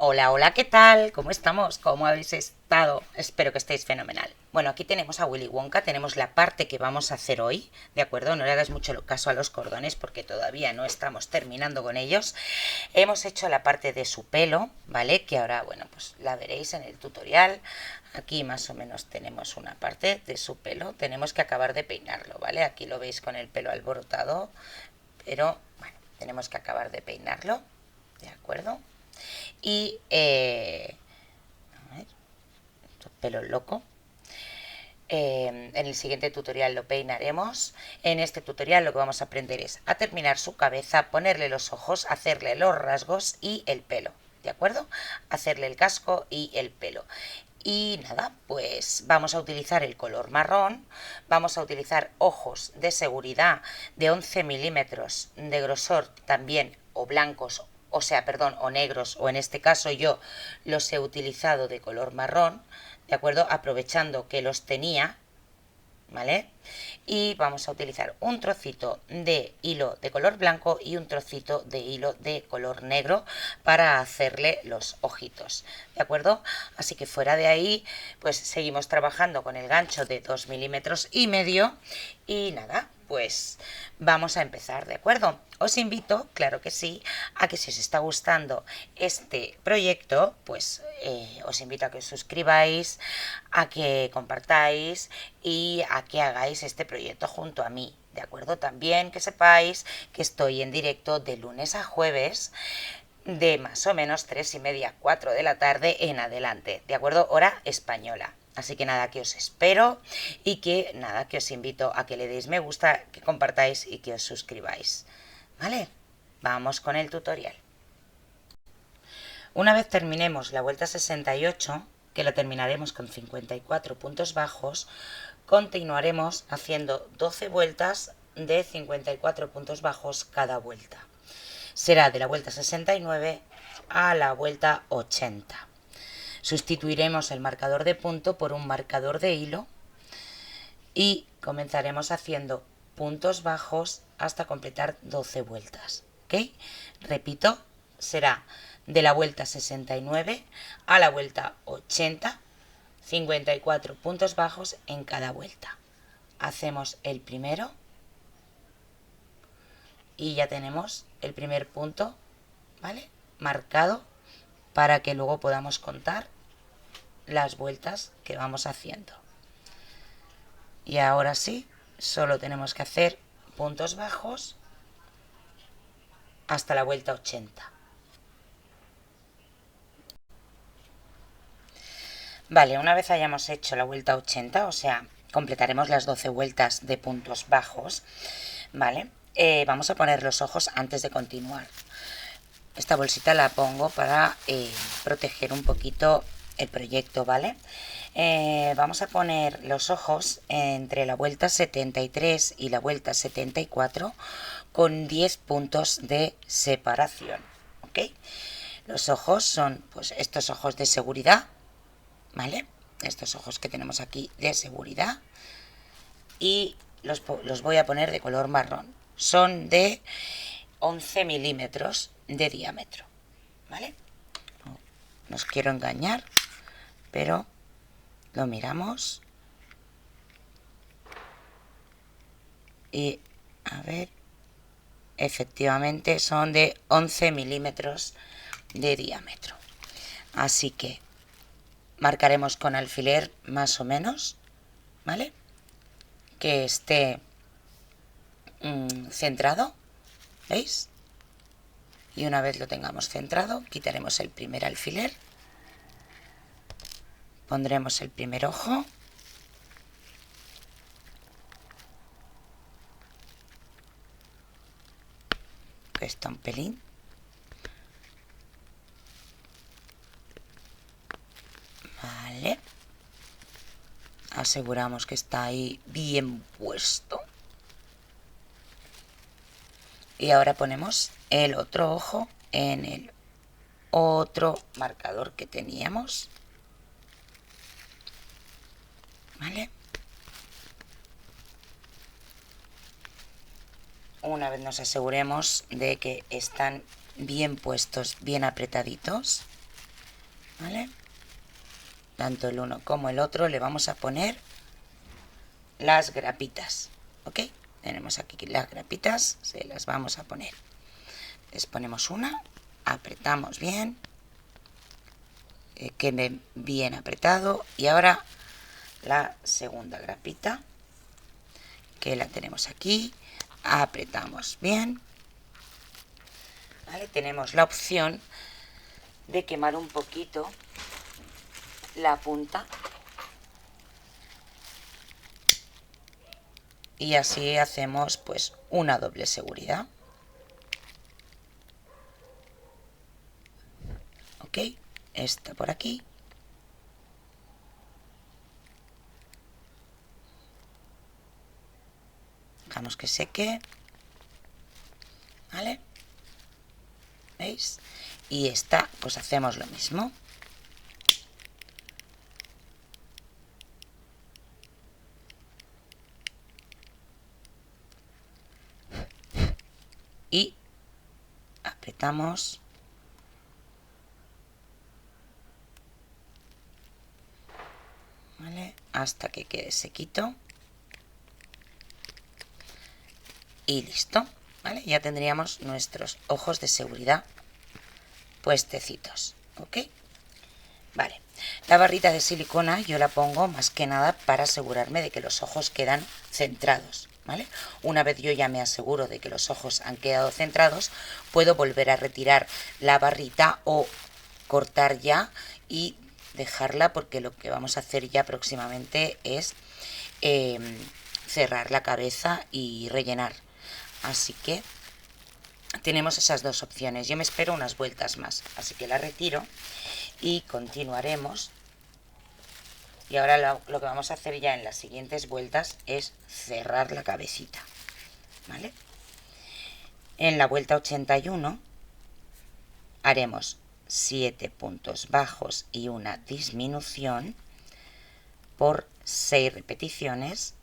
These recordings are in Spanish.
Hola, hola, ¿qué tal? ¿Cómo estamos? ¿Cómo habéis estado? Espero que estéis fenomenal. Bueno, aquí tenemos a Willy Wonka, tenemos la parte que vamos a hacer hoy, ¿de acuerdo? No le hagáis mucho caso a los cordones porque todavía no estamos terminando con ellos. Hemos hecho la parte de su pelo, ¿vale? Que ahora, bueno, pues la veréis en el tutorial. Aquí más o menos tenemos una parte de su pelo. Tenemos que acabar de peinarlo, ¿vale? Aquí lo veis con el pelo alborotado, pero bueno, tenemos que acabar de peinarlo, ¿de acuerdo? Y a ver, pelo loco. En el siguiente tutorial lo peinaremos. En este tutorial lo que vamos a aprender es a terminar su cabeza, ponerle los ojos, hacerle los rasgos y el pelo, ¿de acuerdo? Hacerle el casco y el pelo. Y nada, pues vamos a utilizar el color marrón, vamos a utilizar ojos de seguridad de 11 milímetros de grosor también, o blancos, o sea, perdón, o negros, o en este caso yo los he utilizado de color marrón, ¿de acuerdo? Aprovechando que los tenía, ¿vale? Y vamos a utilizar un trocito de hilo de color blanco y un trocito de hilo de color negro para hacerle los ojitos, ¿de acuerdo? Así que fuera de ahí, pues seguimos trabajando con el gancho de 2,5 mm y nada, pues vamos a empezar, ¿de acuerdo? Os invito, claro que sí, a que si os está gustando este proyecto, pues os invito a que os suscribáis, a que compartáis y a que hagáis este proyecto junto a mí, ¿de acuerdo? También que sepáis que estoy en directo de lunes a jueves de más o menos 3:30, 4 de la tarde en adelante, ¿de acuerdo? Hora española. Así que nada, que os espero y que nada, que os invito a que le deis me gusta, que compartáis y que os suscribáis. ¿Vale? Vamos con el tutorial. Una vez terminemos la vuelta 68, que la terminaremos con 54 puntos bajos, continuaremos haciendo 12 vueltas de 54 puntos bajos cada vuelta. Será de la vuelta 69 a la vuelta 80. Sustituiremos el marcador de punto por un marcador de hilo y comenzaremos haciendo puntos bajos hasta completar 12 vueltas. ¿Ok? Repito, será de la vuelta 69 a la vuelta 80, 54 puntos bajos en cada vuelta. Hacemos el primero y ya tenemos el primer punto, ¿vale? Marcado para que luego podamos contar las vueltas que vamos haciendo. Y ahora sí, solo tenemos que hacer puntos bajos hasta la vuelta 80. Vale, una vez hayamos hecho la vuelta 80, o sea, completaremos las 12 vueltas de puntos bajos, ¿vale? Vamos a poner los ojos antes de continuar. Esta bolsita la pongo para proteger un poquito el proyecto, ¿vale? Vamos a poner los ojos entre la vuelta 73 y la vuelta 74 con 10 puntos de separación, ¿ok? Los ojos son pues estos ojos de seguridad, ¿vale? Estos ojos que tenemos aquí de seguridad y los voy a poner de color marrón. Son de 11 milímetros de diámetro, ¿vale? No os quiero engañar, pero lo miramos y a ver, efectivamente son de 11 milímetros de diámetro. Así que marcaremos con alfiler más o menos, ¿vale? Que esté centrado, ¿veis? Y una vez lo tengamos centrado, quitaremos el primer alfiler, pondremos el primer ojo, que está un pelín, vale, aseguramos que está ahí bien puesto. Y ahora ponemos el otro ojo en el otro marcador que teníamos, ¿vale? Una vez nos aseguremos de que están bien puestos, bien apretaditos, ¿vale? Tanto el uno como el otro le vamos a poner las grapitas, ¿ok? Tenemos aquí las grapitas, se las vamos a poner. Les ponemos una, apretamos bien, que quede bien apretado, y ahora la segunda grapita, que la tenemos aquí, apretamos bien, ¿vale? Tenemos la opción de quemar un poquito la punta y así hacemos pues una doble seguridad, ok. Esta por aquí, dejamos que seque, ¿vale? ¿Veis? Y esta pues hacemos lo mismo. Y apretamos, ¿vale? Hasta que quede sequito. Y listo, ¿vale? Ya tendríamos nuestros ojos de seguridad puestecitos, ¿ok? Vale, la barrita de silicona yo la pongo más que nada para asegurarme de que los ojos quedan centrados, ¿vale? Una vez yo ya me aseguro de que los ojos han quedado centrados, puedo volver a retirar la barrita o cortar ya y dejarla, porque lo que vamos a hacer ya próximamente es cerrar la cabeza y rellenar. Así que tenemos esas dos opciones. Yo me espero unas vueltas más, así que la retiro y continuaremos. Y ahora lo que vamos a hacer ya en las siguientes vueltas es cerrar la cabecita, ¿vale? En la vuelta 81 haremos 7 puntos bajos y una disminución por 6 repeticiones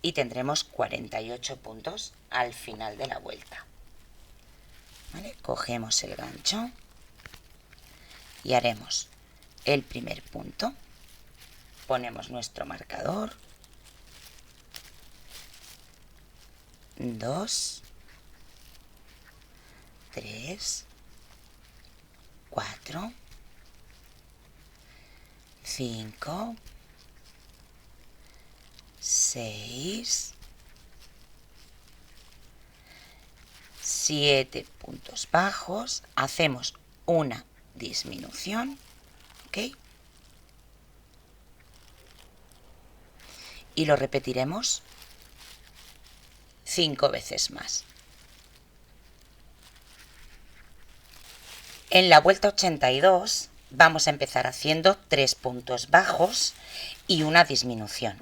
y tendremos 48 puntos al final de la vuelta, ¿vale? Cogemos el gancho y haremos el primer punto, ponemos nuestro marcador, 2, 3, 4, 5, 6, 7 puntos bajos, hacemos una disminución, ¿ok? Y lo repetiremos 5 veces más. En la vuelta 82 vamos a empezar haciendo 3 puntos bajos y una disminución.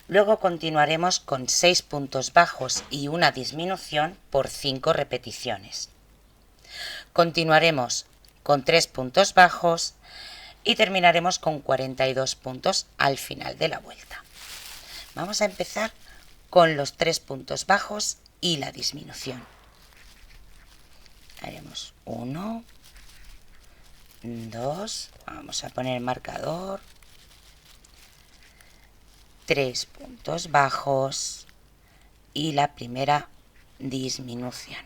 Luego continuaremos con 6 puntos bajos y una disminución por 5 repeticiones. Continuaremos con 3 puntos bajos y terminaremos con 42 puntos al final de la vuelta. Vamos a empezar con los 3 puntos bajos y la disminución. Haremos 1, 2, vamos a poner el marcador, 3 puntos bajos y la primera disminución.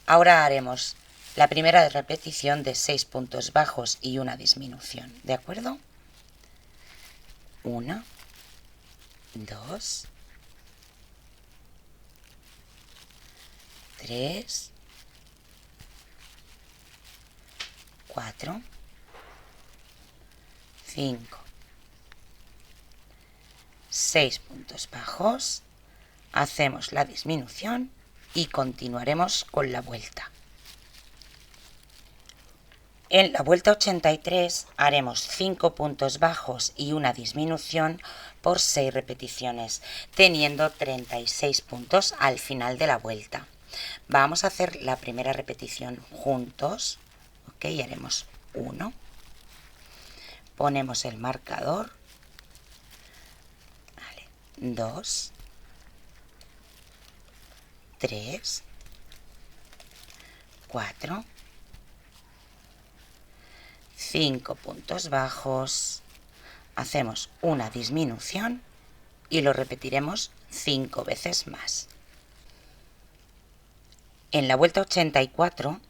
Ahora haremos la primera repetición de 6 puntos bajos y una disminución, ¿de acuerdo? 1, 2, 3, 4, 5, 6 puntos bajos, hacemos la disminución y continuaremos con la vuelta. En la vuelta 83 haremos 5 puntos bajos y una disminución por 6 repeticiones, teniendo 36 puntos al final de la vuelta. Vamos a hacer la primera repetición juntos, ok, y haremos 1, ponemos el marcador, vale, 2, 3, 4, 5 puntos bajos, hacemos una disminución y lo repetiremos 5 veces más. En la vuelta 84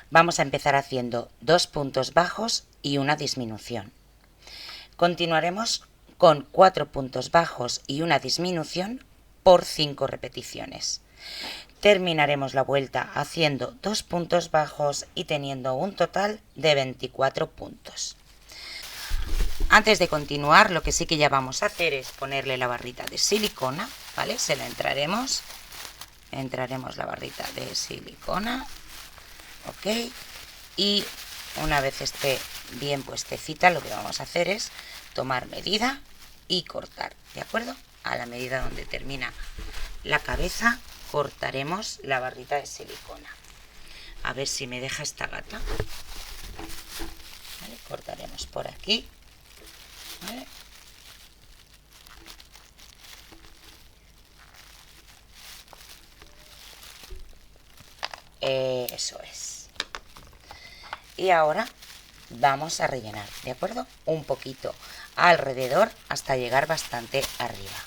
vamos a empezar haciendo 2 puntos bajos y una disminución. Continuaremos con 4 puntos bajos y una disminución por 5 repeticiones. Terminaremos la vuelta haciendo 2 puntos bajos y teniendo un total de 24 puntos. Antes de continuar, lo que sí que ya vamos a hacer es ponerle la barrita de silicona, ¿vale? Se la entraremos la barrita de silicona, ok, y una vez esté bien puestecita, lo que vamos a hacer es tomar medida y cortar, ¿de acuerdo? A la medida donde termina la cabeza, cortaremos la barrita de silicona. A ver si me deja esta gata. ¿Vale? Cortaremos por aquí. ¿Vale? Eso es. Y ahora vamos a rellenar, ¿de acuerdo? Un poquito alrededor hasta llegar bastante arriba.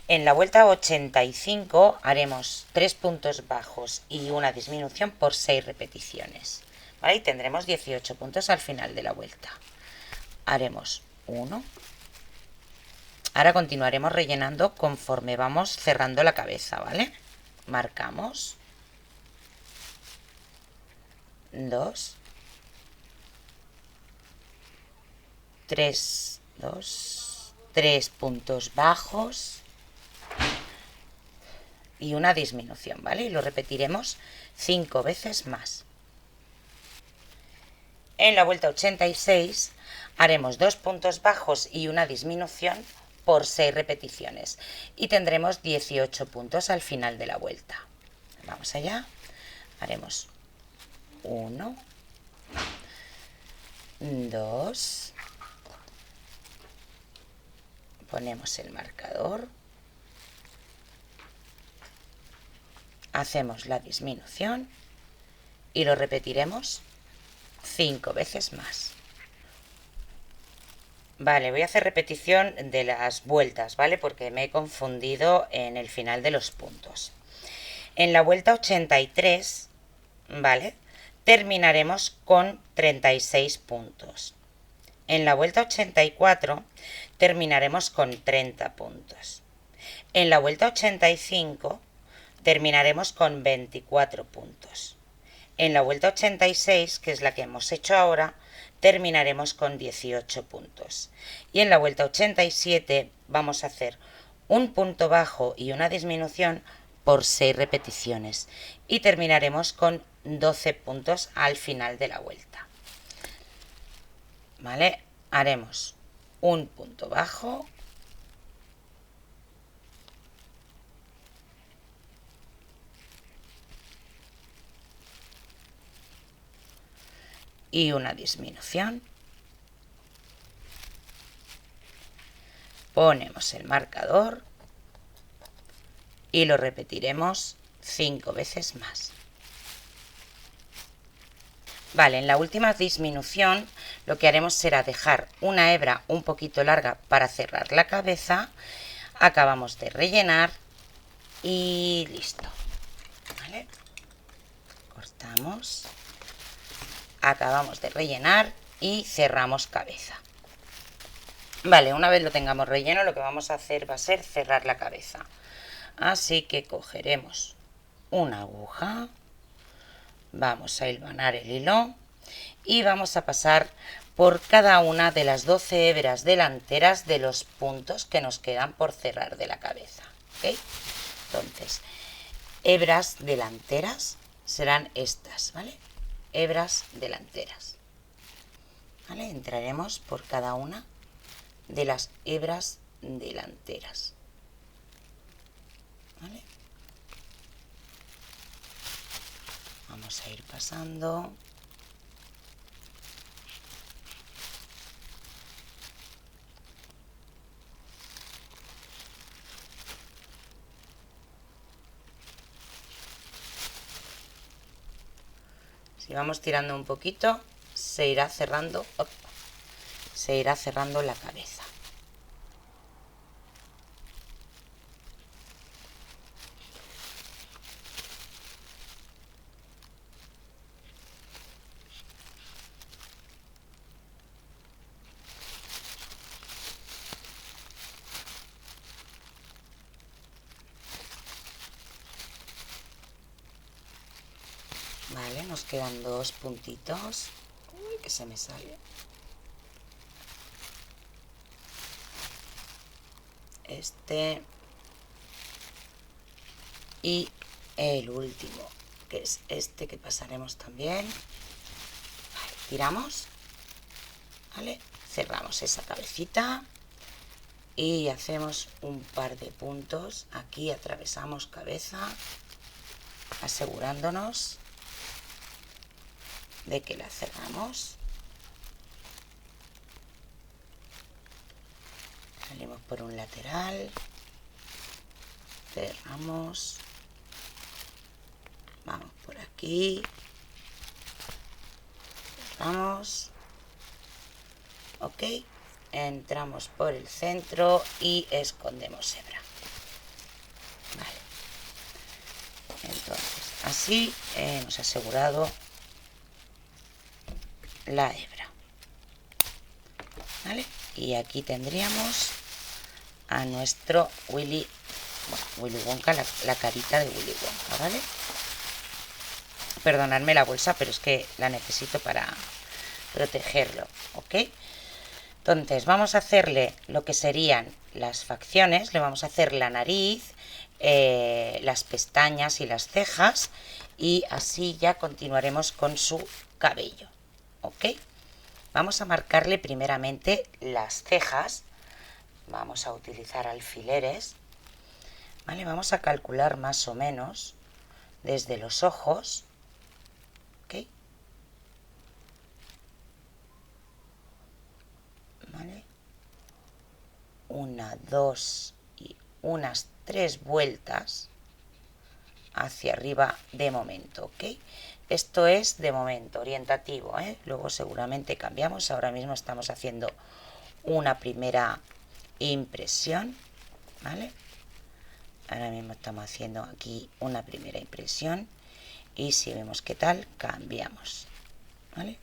En la vuelta 85 haremos 3 puntos bajos y una disminución por 6 repeticiones, ¿vale? Y tendremos 18 puntos al final de la vuelta. Haremos 1. Ahora continuaremos rellenando conforme vamos cerrando la cabeza, ¿vale? Marcamos 2, 3, 2, 3 puntos bajos y una disminución, ¿vale? Y lo repetiremos 5 veces más. En la vuelta 86 haremos 2 puntos bajos y una disminución por 6 repeticiones y tendremos 18 puntos al final de la vuelta. Vamos allá. Haremos 1, 2, ponemos el marcador, hacemos la disminución y lo repetiremos 5 veces más. Vale, voy a hacer repetición de las vueltas, ¿vale? Porque me he confundido en el final de los puntos. En la vuelta 83, ¿vale? Terminaremos con 36 puntos. En la vuelta 84 terminaremos con 30 puntos. En la vuelta 85 terminaremos con 24 puntos. En la vuelta 86, que es la que hemos hecho ahora, terminaremos con 18 puntos. Y en la vuelta 87 vamos a hacer un punto bajo y una disminución por 6 repeticiones. Y terminaremos con 12 puntos al final de la vuelta. ¿Vale? Haremos un punto bajo. Y una disminución. Ponemos el marcador y lo repetiremos 5 veces más. Vale, en la última disminución lo que haremos será dejar una hebra un poquito larga para cerrar la cabeza. Acabamos de rellenar y listo. ¿Vale? Cortamos. Acabamos de rellenar y cerramos cabeza. Vale, una vez lo tengamos relleno, lo que vamos a hacer va a ser cerrar la cabeza. Así que cogeremos una aguja, vamos a hilvanar el hilo y vamos a pasar por cada una de las 12 hebras delanteras de los puntos que nos quedan por cerrar de la cabeza. ¿Ok? Entonces, hebras delanteras serán estas, ¿vale? Hebras delanteras. ¿Vale? Entraremos por cada una de las hebras delanteras. ¿Vale? Vamos a ir pasando. Si vamos tirando un poquito, se irá cerrando, se irá cerrando la cabeza. Vale, nos quedan 2 puntitos. Uy, que se me sale. Este. Y el último, que es este que pasaremos también. Vale, tiramos. Vale, cerramos esa cabecita. Y hacemos un par de puntos. Aquí atravesamos cabeza, asegurándonos de que la cerramos. Salimos por un lateral, cerramos, vamos por aquí, cerramos, ok, entramos por el centro y escondemos hebra. Vale, entonces así hemos asegurado la hebra. ¿Vale? Y aquí tendríamos a nuestro Willy Wonka, la carita de Willy Wonka, ¿vale? Perdonadme la bolsa, pero es que la necesito para protegerlo, ¿ok? Entonces vamos a hacerle lo que serían las facciones, le vamos a hacer la nariz, las pestañas y las cejas, y así ya continuaremos con su cabello, ¿ok? Vamos a marcarle primeramente las cejas. Vamos a utilizar alfileres. Vale, vamos a calcular más o menos desde los ojos. ¿Ok? Vale. 1, 2 y unas 3 vueltas hacia arriba de momento, ¿ok? Esto es de momento orientativo, ¿eh? Luego seguramente cambiamos. Ahora mismo estamos haciendo una primera impresión, ¿vale? Ahora mismo estamos haciendo aquí una primera impresión y si vemos qué tal, cambiamos, ¿vale?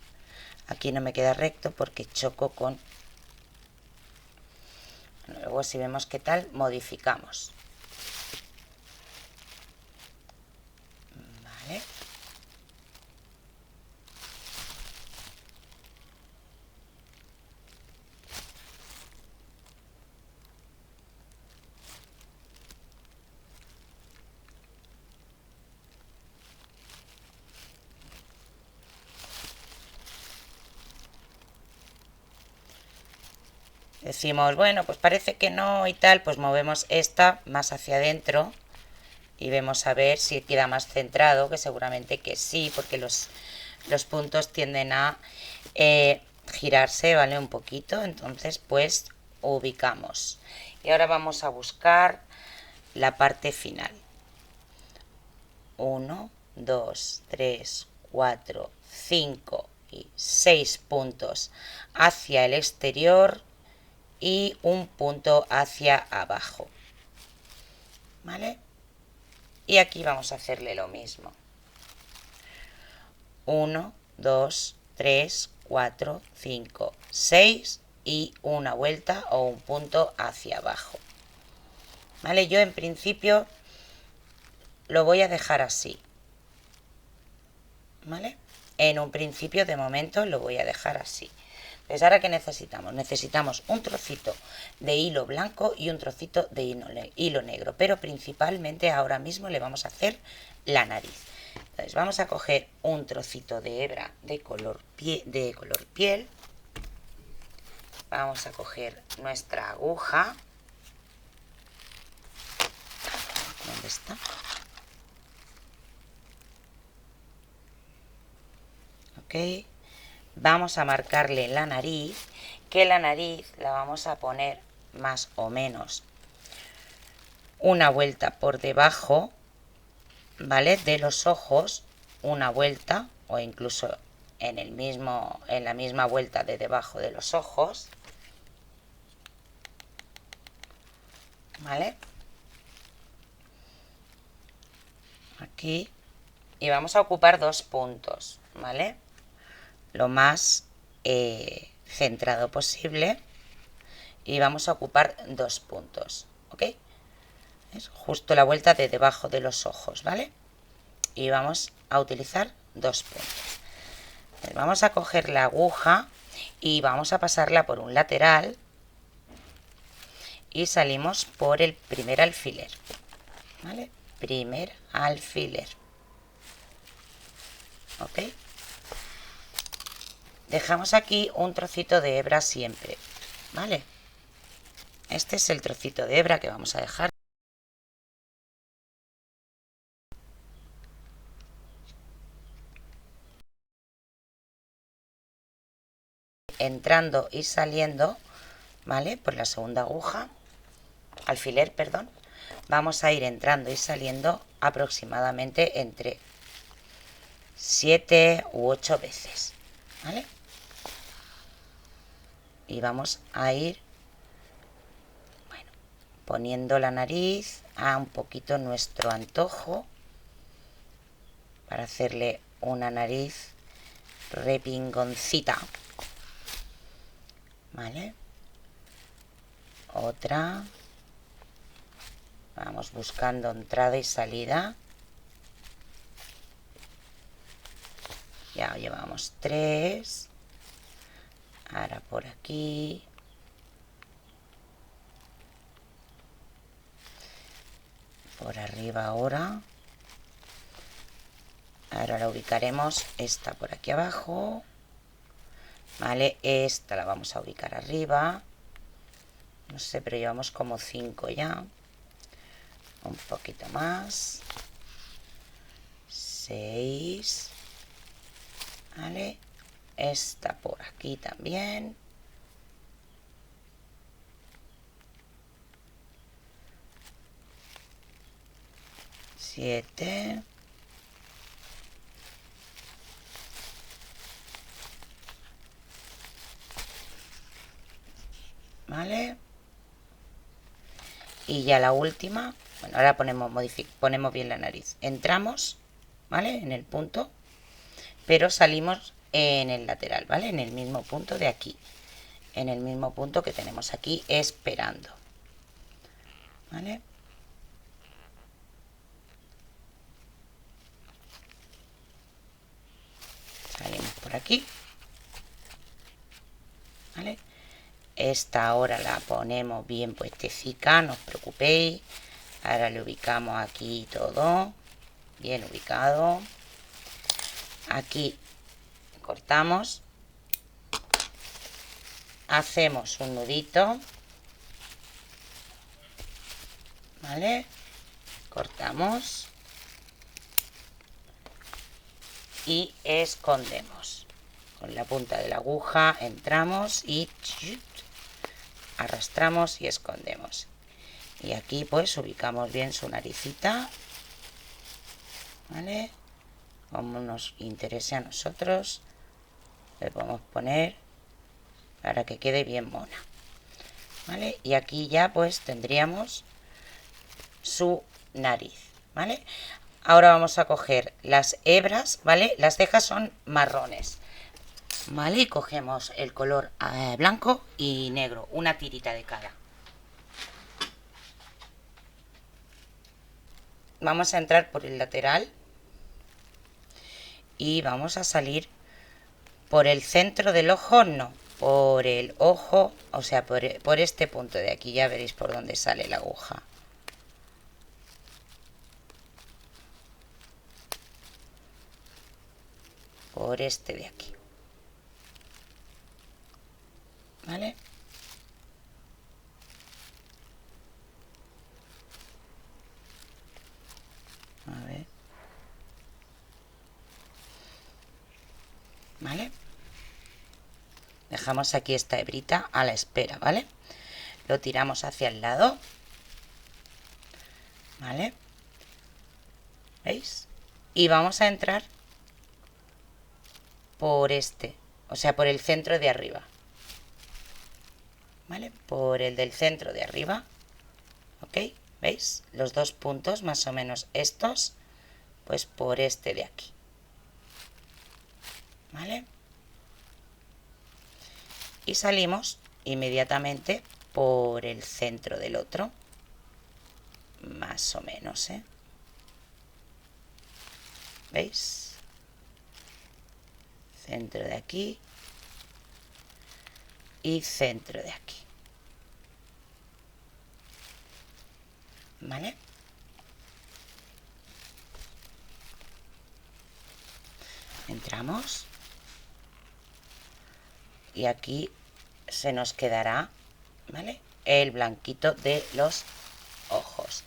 Aquí no me queda recto porque choco con... Luego si vemos qué tal, modificamos, ¿vale? Decimos, bueno, pues parece que no y tal, pues movemos esta más hacia adentro y vemos a ver si queda más centrado, que seguramente que sí, porque los puntos tienden a girarse, ¿vale? Un poquito, entonces pues ubicamos. Y ahora vamos a buscar la parte final. 1, 2, 3, 4, 5 y 6 puntos hacia el exterior y un punto hacia abajo, ¿vale? Y aquí vamos a hacerle lo mismo. 1, 2, 3, 4, 5, 6 y una vuelta o un punto hacia abajo, ¿vale? Yo en principio lo voy a dejar así, ¿vale? En un principio de momento lo voy a dejar así. Entonces, ¿ahora qué necesitamos? Necesitamos un trocito de hilo blanco y un trocito de hilo negro, pero principalmente ahora mismo le vamos a hacer la nariz. Entonces vamos a coger un trocito de hebra de color piel. Vamos a coger nuestra aguja. ¿Dónde está? Ok. Vamos a marcarle la nariz, que la nariz la vamos a poner más o menos una vuelta por debajo, ¿vale? De los ojos, una vuelta, o incluso en la misma vuelta de debajo de los ojos, ¿vale? Aquí, y vamos a ocupar 2 puntos, ¿vale? Lo más centrado posible, y vamos a ocupar 2 puntos, ¿ok? Es justo la vuelta de debajo de los ojos, ¿vale? Y vamos a utilizar 2 puntos. Entonces vamos a coger la aguja y vamos a pasarla por un lateral y salimos por el primer alfiler, ¿vale? Primer alfiler, ¿ok? Dejamos aquí un trocito de hebra siempre, ¿vale? Este es el trocito de hebra que vamos a dejar. Entrando y saliendo, ¿vale? Por la segunda aguja, alfiler, perdón. Vamos a ir entrando y saliendo aproximadamente entre 7 u 8 veces, ¿vale? Y vamos a ir, bueno, poniendo la nariz a un poquito nuestro antojo para hacerle una nariz repingoncita, ¿vale? Otra, vamos buscando entrada y salida, ya llevamos 3, ahora por aquí, por arriba ahora la ubicaremos, esta por aquí abajo, ¿vale? Esta la vamos a ubicar arriba, no sé, pero llevamos como 5 ya, un poquito más, 6, ¿vale? Esta por aquí también, 7, ¿vale? Y ya la última, bueno, ahora ponemos bien la nariz, entramos, ¿vale? En el punto, pero salimos en el lateral, ¿vale? En el mismo punto de aquí, en el mismo punto que tenemos aquí esperando, ¿vale? Salimos por aquí, ¿vale? Esta ahora la ponemos bien puestecica, no os preocupéis. Ahora le ubicamos aquí todo, bien ubicado. Aquí cortamos, hacemos un nudito, ¿vale? Cortamos y escondemos. Con la punta de la aguja entramos y arrastramos y escondemos. Y aquí pues ubicamos bien su naricita, ¿vale? Como nos interese a nosotros, le podemos poner para que quede bien mona, ¿vale? Y aquí ya pues tendríamos su nariz, ¿vale? Ahora vamos a coger las hebras, ¿vale? Las cejas son marrones, ¿vale? Y cogemos el color blanco y negro, una tirita de cada. Vamos a entrar por el lateral y vamos a salir por el centro del ojo, no, por el ojo, o sea, por este punto de aquí, ya veréis por dónde sale la aguja. Por este de aquí, ¿vale? A ver. ¿Vale? Dejamos aquí esta hebrita a la espera, ¿vale? Lo tiramos hacia el lado, ¿vale? ¿Veis? Y vamos a entrar por este, o sea, por el centro de arriba. ¿Vale? Por el del centro de arriba. ¿Ok? ¿Veis? Los dos puntos, más o menos estos, pues por este de aquí. ¿Vale? Y salimos inmediatamente por el centro del otro. Más o menos, ¿eh? ¿Veis? Centro de aquí y centro de aquí. ¿Vale? Entramos y aquí se nos quedará, ¿vale?, el blanquito de los ojos.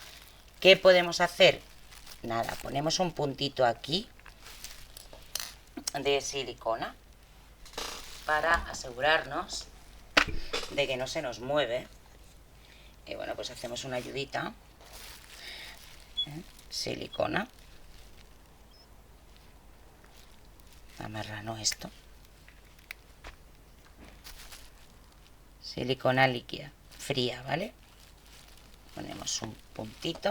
¿Qué podemos hacer? Nada, ponemos un puntito aquí de silicona para asegurarnos de que no se nos mueve. Y bueno, pues hacemos una ayudita, silicona, amarrano esto, silicona líquida, fría, ¿vale? Ponemos un puntito,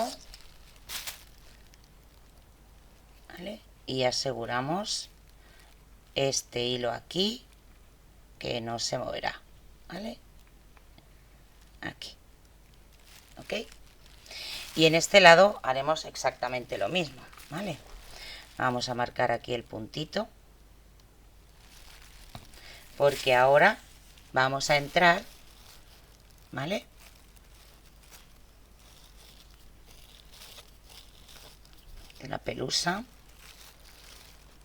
¿vale? Y aseguramos este hilo aquí, que no se moverá, ¿vale? Aquí, ¿ok? Y en este lado haremos exactamente lo mismo, ¿vale? Vamos a marcar aquí el puntito, porque ahora vamos a entrar, ¿vale?, en la pelusa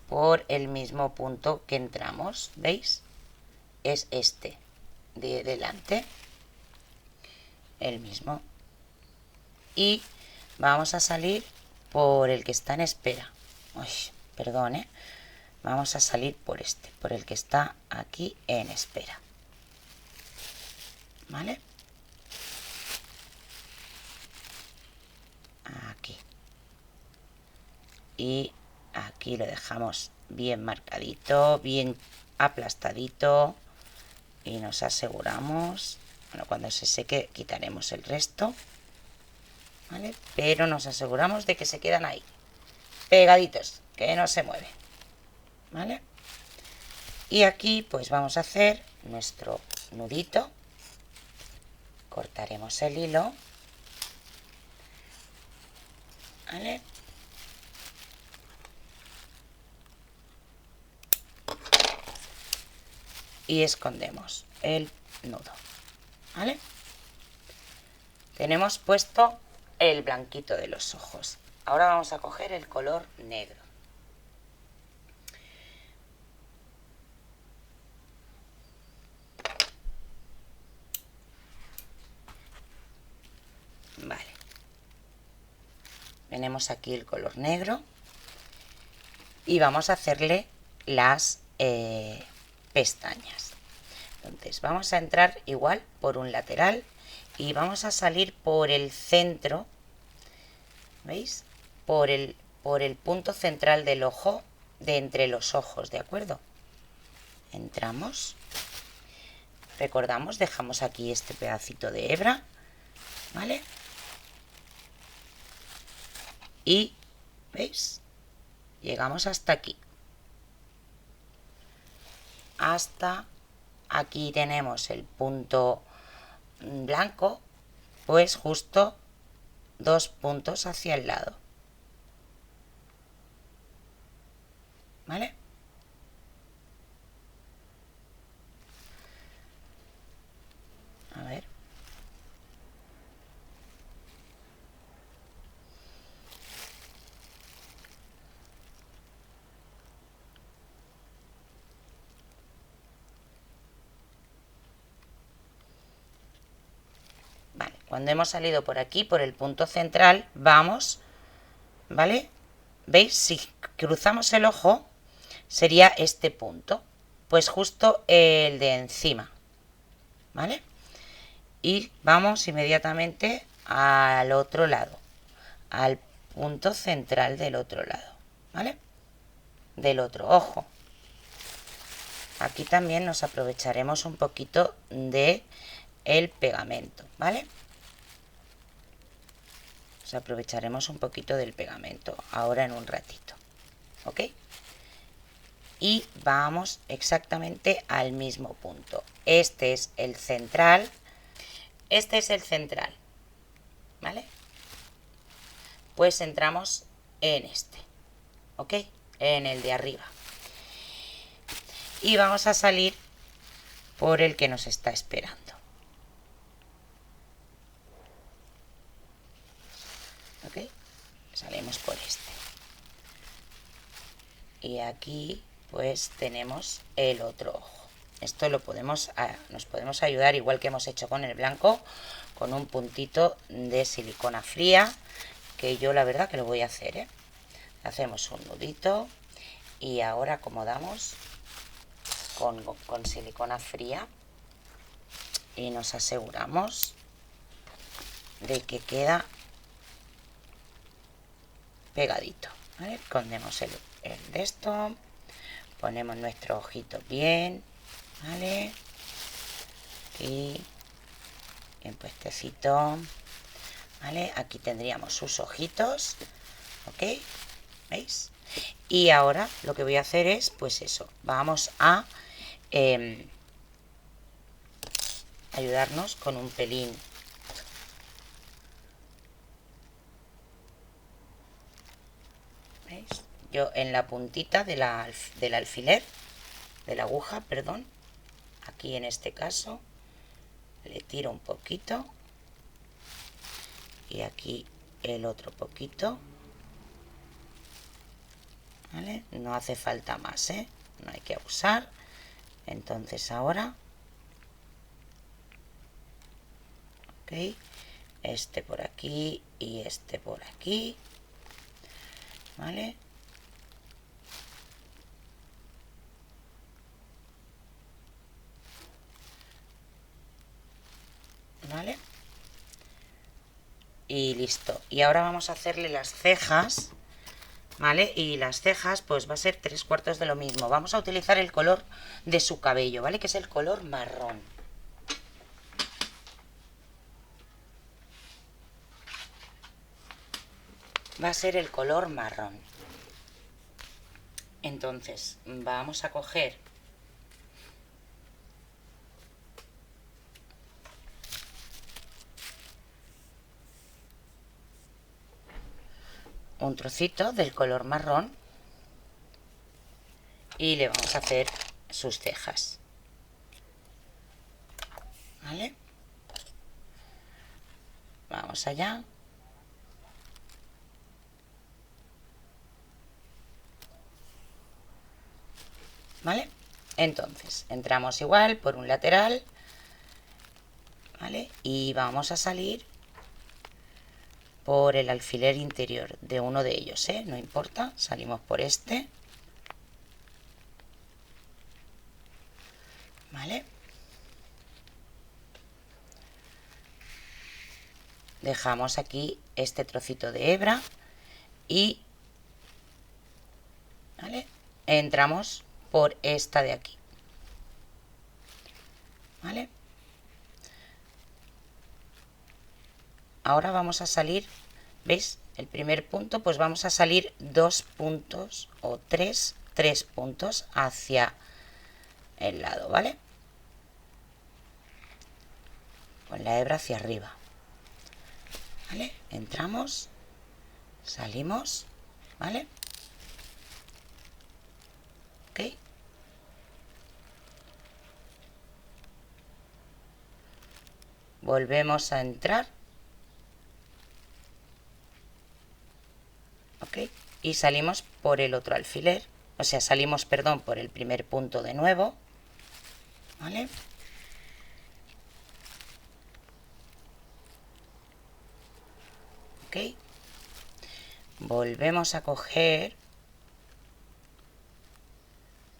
por el mismo punto que entramos, ¿veis? Es este de delante, el mismo, y vamos a salir por el que está en espera. Uy, perdón, ¿eh? Vamos a salir por este, por el que está aquí en espera, ¿vale? Aquí. Y aquí lo dejamos bien marcadito, bien aplastadito, y nos aseguramos, bueno, cuando se seque quitaremos el resto, ¿vale? Pero nos aseguramos de que se quedan ahí, pegaditos, que no se mueven, ¿vale? Y aquí pues vamos a hacer nuestro nudito, cortaremos el hilo, ¿vale? Y escondemos el nudo, ¿vale? Tenemos puesto el blanquito de los ojos. Ahora vamos a coger el color negro. Vale. Tenemos aquí el color negro y vamos a hacerle las pestañas. Entonces vamos a entrar igual por un lateral y vamos a salir por el centro, ¿veis? Por el punto central del ojo, de entre los ojos, ¿de acuerdo? Entramos, recordamos, dejamos aquí este pedacito de hebra, ¿vale? Y, ¿veis? Llegamos hasta aquí. Hasta aquí tenemos el punto blanco, pues justo 2 puntos hacia el lado, ¿vale? A ver. Vale, cuando hemos salido por aquí, por el punto central, vamos, ¿vale? ¿Veis? Si cruzamos el ojo, sería este punto, pues justo el de encima, ¿vale? Y vamos inmediatamente al otro lado, al punto central del otro lado, ¿vale? Del otro ojo. aquí también nos aprovecharemos un poquito de el pegamento, ¿vale? Nos aprovecharemos un poquito del pegamento ahora en un ratito, ¿ok? Y vamos exactamente al mismo punto. Este es el central, ¿vale? Pues entramos en este, ¿ok? En el de arriba. Y vamos a salir por el que nos está esperando. ¿Ok? Salimos por este. Y aquí pues tenemos el otro ojo. Esto lo nos podemos ayudar, igual que hemos hecho con el blanco, con un puntito de silicona fría, que yo la verdad que lo voy a hacer, ¿eh? Hacemos un nudito y ahora acomodamos con silicona fría y nos aseguramos de que queda pegadito, ¿vale? Escondemos el de esto, ponemos nuestro ojito bien, ¿vale? Aquí bien puestecito, ¿vale? Aquí tendríamos sus ojitos, ¿ok? ¿Veis? Y ahora lo que voy a hacer es, pues eso, vamos a ayudarnos con un pelín. ¿Veis? Yo en la puntita del alfiler, de la aguja, perdón, aquí en este caso, le tiro un poquito y aquí el otro poquito, ¿vale? No hace falta más, ¿eh? No hay que abusar. Entonces ahora, ok, este por aquí y este por aquí, ¿vale? ¿Vale? Y listo. Y ahora vamos a hacerle las cejas, ¿vale? Y las cejas pues va a ser 3/4 de lo mismo. Vamos a utilizar el color de su cabello, ¿vale? Que es el color marrón. Va a ser el color marrón. Entonces vamos a coger un trocito del color marrón y le vamos a hacer sus cejas, ¿vale? Vamos allá. ¿Vale? Entonces entramos igual por un lateral, ¿vale? Y vamos a salir por el alfiler interior de uno de ellos, ¿eh? No importa, salimos por este, ¿vale? Dejamos aquí este trocito de hebra y, ¿vale? Entramos por esta de aquí, ¿vale? Ahora vamos a salir, ¿veis? El primer punto, pues vamos a salir 2 puntos o 3 puntos hacia el lado, ¿vale? Con la hebra hacia arriba, ¿vale? Entramos, salimos, ¿vale? Ok. Volvemos a entrar, ok, y salimos por el otro alfiler, o sea, salimos, perdón, por el primer punto de nuevo, ¿vale? Ok, volvemos a coger,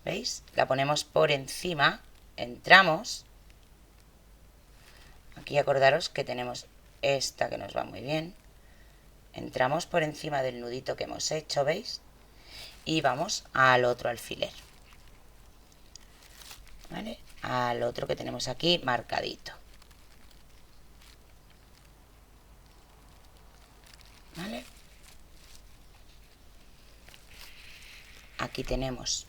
¿veis? La ponemos por encima, entramos, aquí acordaros que tenemos esta que nos va muy bien, entramos por encima del nudito que hemos hecho, ¿veis? Y vamos al otro alfiler, ¿vale? Al otro que tenemos aquí marcadito, ¿vale? Aquí tenemos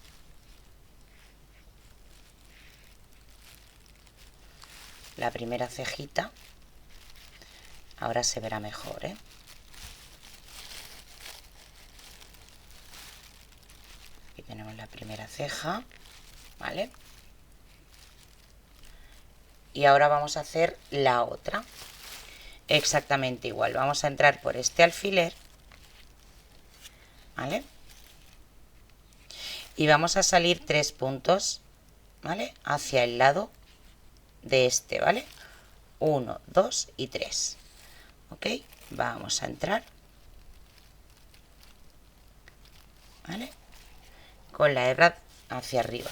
la primera cejita. Ahora se verá mejor, ¿eh? Aquí tenemos la primera ceja, ¿vale? Y ahora vamos a hacer la otra. Exactamente igual. Vamos a entrar por este alfiler, ¿vale? Y vamos a salir 3 puntos, ¿vale? Hacia el lado de este, ¿vale? 1, 2 y 3. ¿Ok? Vamos a entrar, ¿vale? Con la hebra hacia arriba.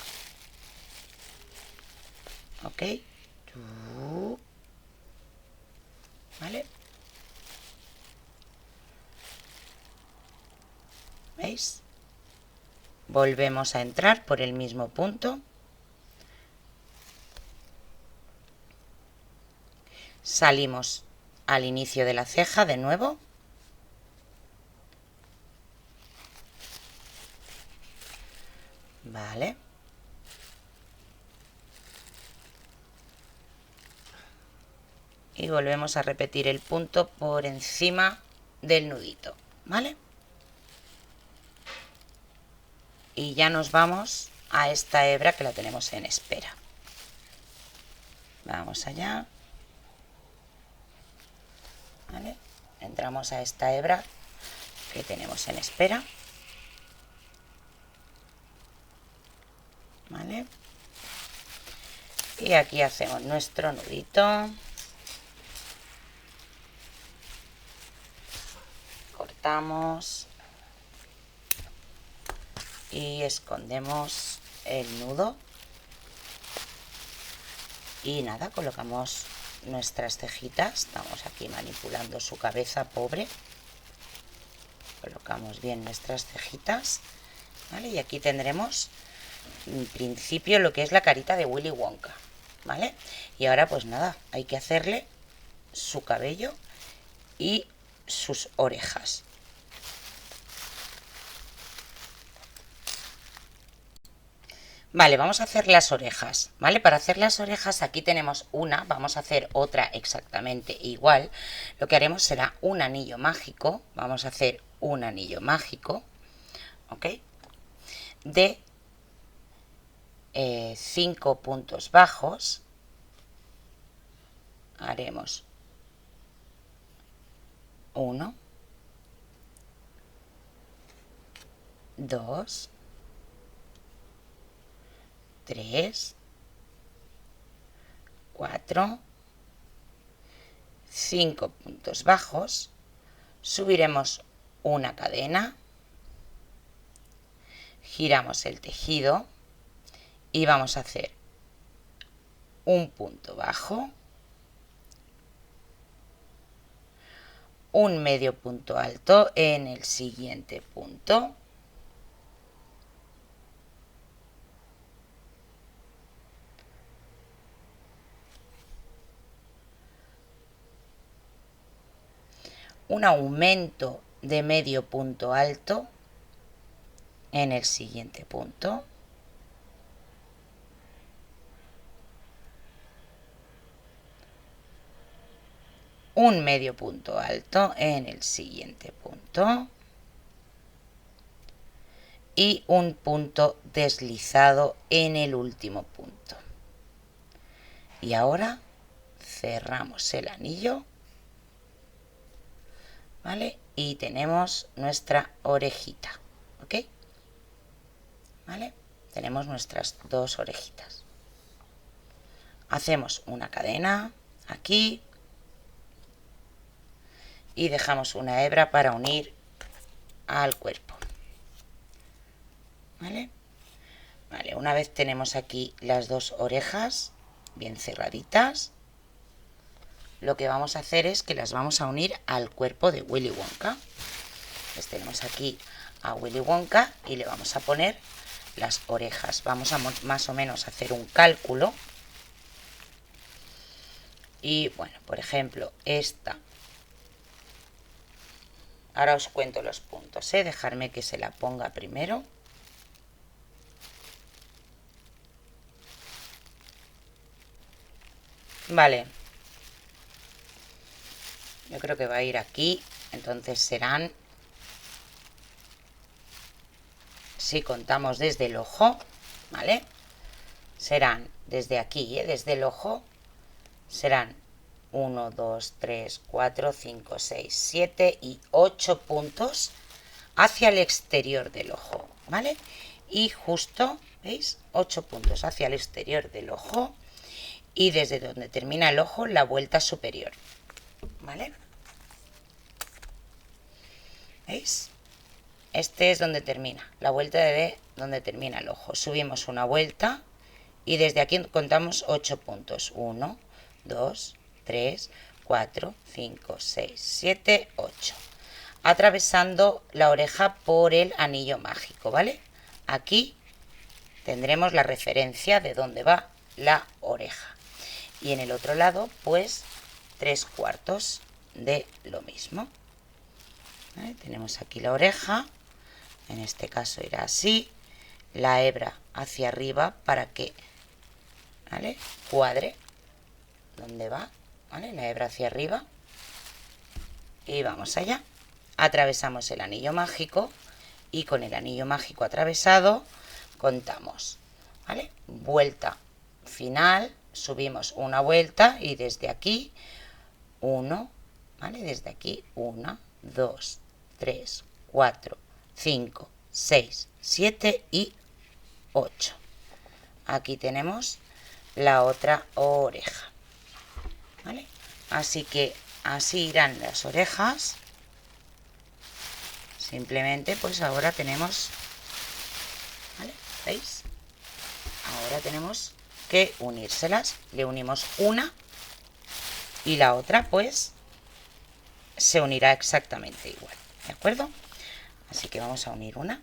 ¿Ok? ¿Vale? ¿Veis? Volvemos a entrar por el mismo punto. Salimos al inicio de la ceja de nuevo. Vale. Y volvemos a repetir el punto por encima del nudito, ¿vale? Y ya nos vamos a esta hebra que la tenemos en espera. Vamos allá, ¿vale? Entramos a esta hebra que tenemos en espera, ¿vale? Y aquí hacemos nuestro nudito. Cortamos y escondemos el nudo. Y nada, colocamos nuestras cejitas. Estamos aquí manipulando su cabeza, pobre. Colocamos bien nuestras cejitas, ¿vale? Y aquí tendremos en principio lo que es la carita de Willy Wonka, ¿vale? Y ahora pues nada, hay que hacerle su cabello y sus orejas. Vale, vamos a hacer las orejas, ¿vale? Para hacer las orejas aquí tenemos una, vamos a hacer otra exactamente igual. Lo que haremos será un anillo mágico, vamos a hacer un anillo mágico, ¿ok? De 5 puntos bajos. Haremos 1, 2, 3, 4, 5 puntos bajos, subiremos una cadena, giramos el tejido y vamos a hacer un punto bajo, un medio punto alto en el siguiente punto, un aumento de medio punto alto en el siguiente punto, un medio punto alto en el siguiente punto y un punto deslizado en el último punto. Y ahora cerramos el anillo, ¿vale? Y tenemos nuestra orejita, ¿ok? ¿Vale? Tenemos nuestras dos orejitas. Hacemos una cadena aquí y dejamos una hebra para unir al cuerpo, ¿vale? Vale, una vez tenemos aquí las dos orejas bien cerraditas, lo que vamos a hacer es que las vamos a unir al cuerpo de Willy Wonka. Pues tenemos aquí a Willy Wonka y le vamos a poner las orejas. Vamos a más o menos hacer un cálculo. Y bueno, por ejemplo, esta. Ahora os cuento los puntos, dejarme que se la ponga primero. Vale. Yo creo que va a ir aquí. Entonces serán, si contamos desde el ojo, ¿vale? Serán desde aquí, desde el ojo, serán 1, 2, 3, 4, 5, 6, 7 y 8 puntos hacia el exterior del ojo, ¿vale? Y justo, ¿veis? 8 puntos hacia el exterior del ojo y desde donde termina el ojo la vuelta superior, ¿vale? ¿Veis? Este es donde termina, la vuelta de donde termina el ojo. Subimos una vuelta y desde aquí contamos 8 puntos. 1, 2, 3, 4, 5, 6, 7, 8. Atravesando la oreja por el anillo mágico, ¿vale? Aquí tendremos la referencia de dónde va la oreja. Y en el otro lado, pues, 3/4 de lo mismo. ¿Vale? Tenemos aquí la oreja. En este caso irá así. La hebra hacia arriba para que, ¿vale?, cuadre donde va, ¿vale? La hebra hacia arriba. Y vamos allá. Atravesamos el anillo mágico y con el anillo mágico atravesado contamos, ¿vale? Vuelta final, subimos una vuelta y desde aquí 1, ¿vale? Desde aquí 1, 2, 3, 4, 5, 6, 7 y 8. Aquí tenemos la otra oreja, ¿vale? Así que así irán las orejas. Simplemente pues ahora tenemos, ¿vale? ¿Veis? Ahora tenemos que unírselas. Le unimos una y la otra pues se unirá exactamente igual, ¿de acuerdo? Así que vamos a unir una.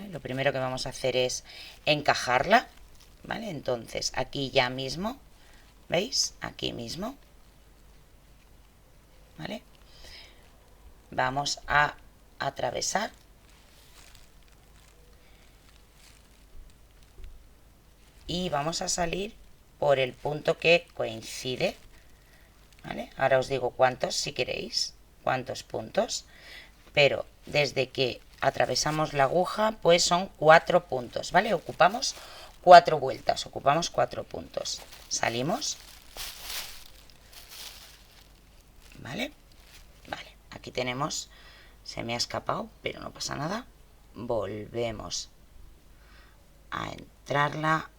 Lo primero que vamos a hacer es encajarla, ¿vale? Entonces aquí ya mismo, ¿veis? Aquí mismo, ¿vale? Vamos a atravesar y vamos a salir por el punto que coincide, ¿vale? Ahora os digo cuántos, si queréis, cuántos puntos, pero desde que atravesamos la aguja pues son 4 puntos, ¿vale? Ocupamos 4 vueltas, ocupamos 4 puntos. Salimos, ¿vale? Vale, aquí tenemos, se me ha escapado, pero no pasa nada. Volvemos a entrarla.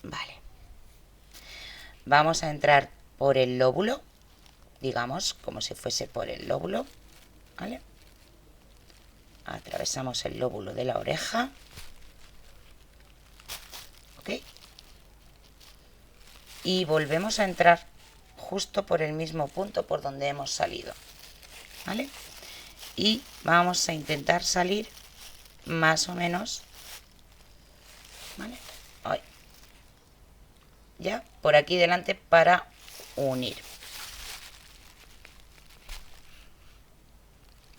Vale. Vamos a entrar por el lóbulo, digamos, como si fuese por el lóbulo, ¿vale? Atravesamos el lóbulo de la oreja. ¿Ok? Y volvemos a entrar justo por el mismo punto por donde hemos salido, ¿vale? Y vamos a intentar salir más o menos, ¿vale? Ahí. Ya por aquí delante para unir.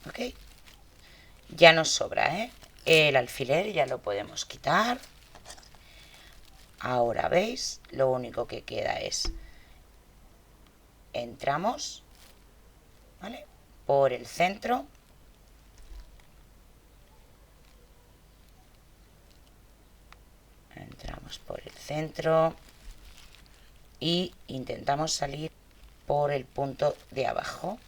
¿Ok? Ya nos sobra, ¿eh? El alfiler ya lo podemos quitar. Ahora veis, lo único que queda es entramos, ¿vale?, por el centro. Entramos por el centro y intentamos salir por el punto de abajo.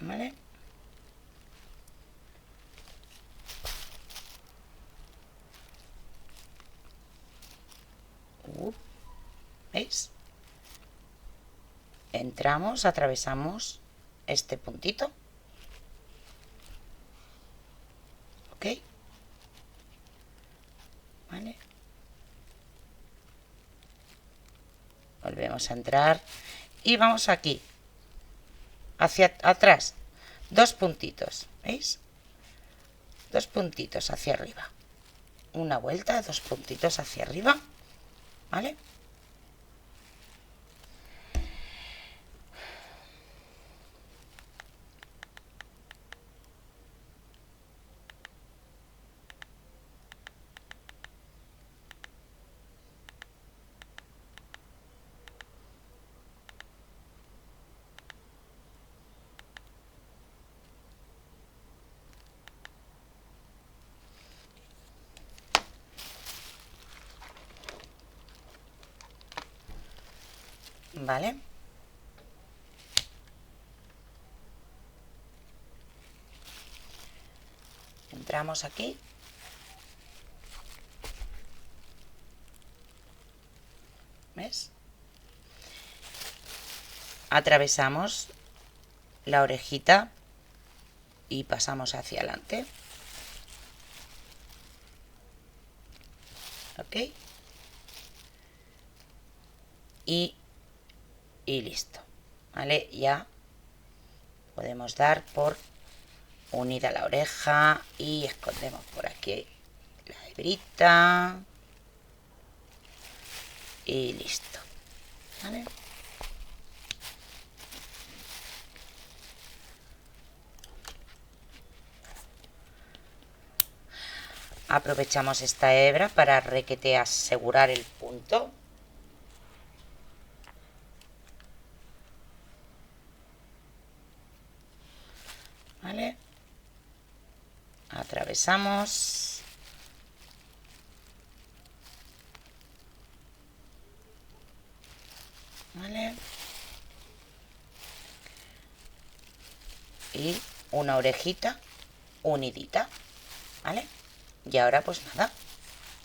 ¿Vale? ¿Veis? Entramos, atravesamos este puntito. ¿Ok? volvemos a entrar y vamos aquí, hacia atrás, 2 puntitos, ¿veis? 2 puntitos hacia arriba, una vuelta, 2 puntitos hacia arriba, ¿vale? ¿Vale? Entramos aquí. ¿Ves? Atravesamos la orejita y pasamos hacia adelante. ¿Ok? Y listo. ¿Vale? Ya podemos dar por unida la oreja y escondemos por aquí la hebrita y listo. ¿Vale? Aprovechamos esta hebra para requete asegurar el punto. ¿Vale? Atravesamos. ¿Vale? Y una orejita unidita, ¿vale? Y ahora pues nada,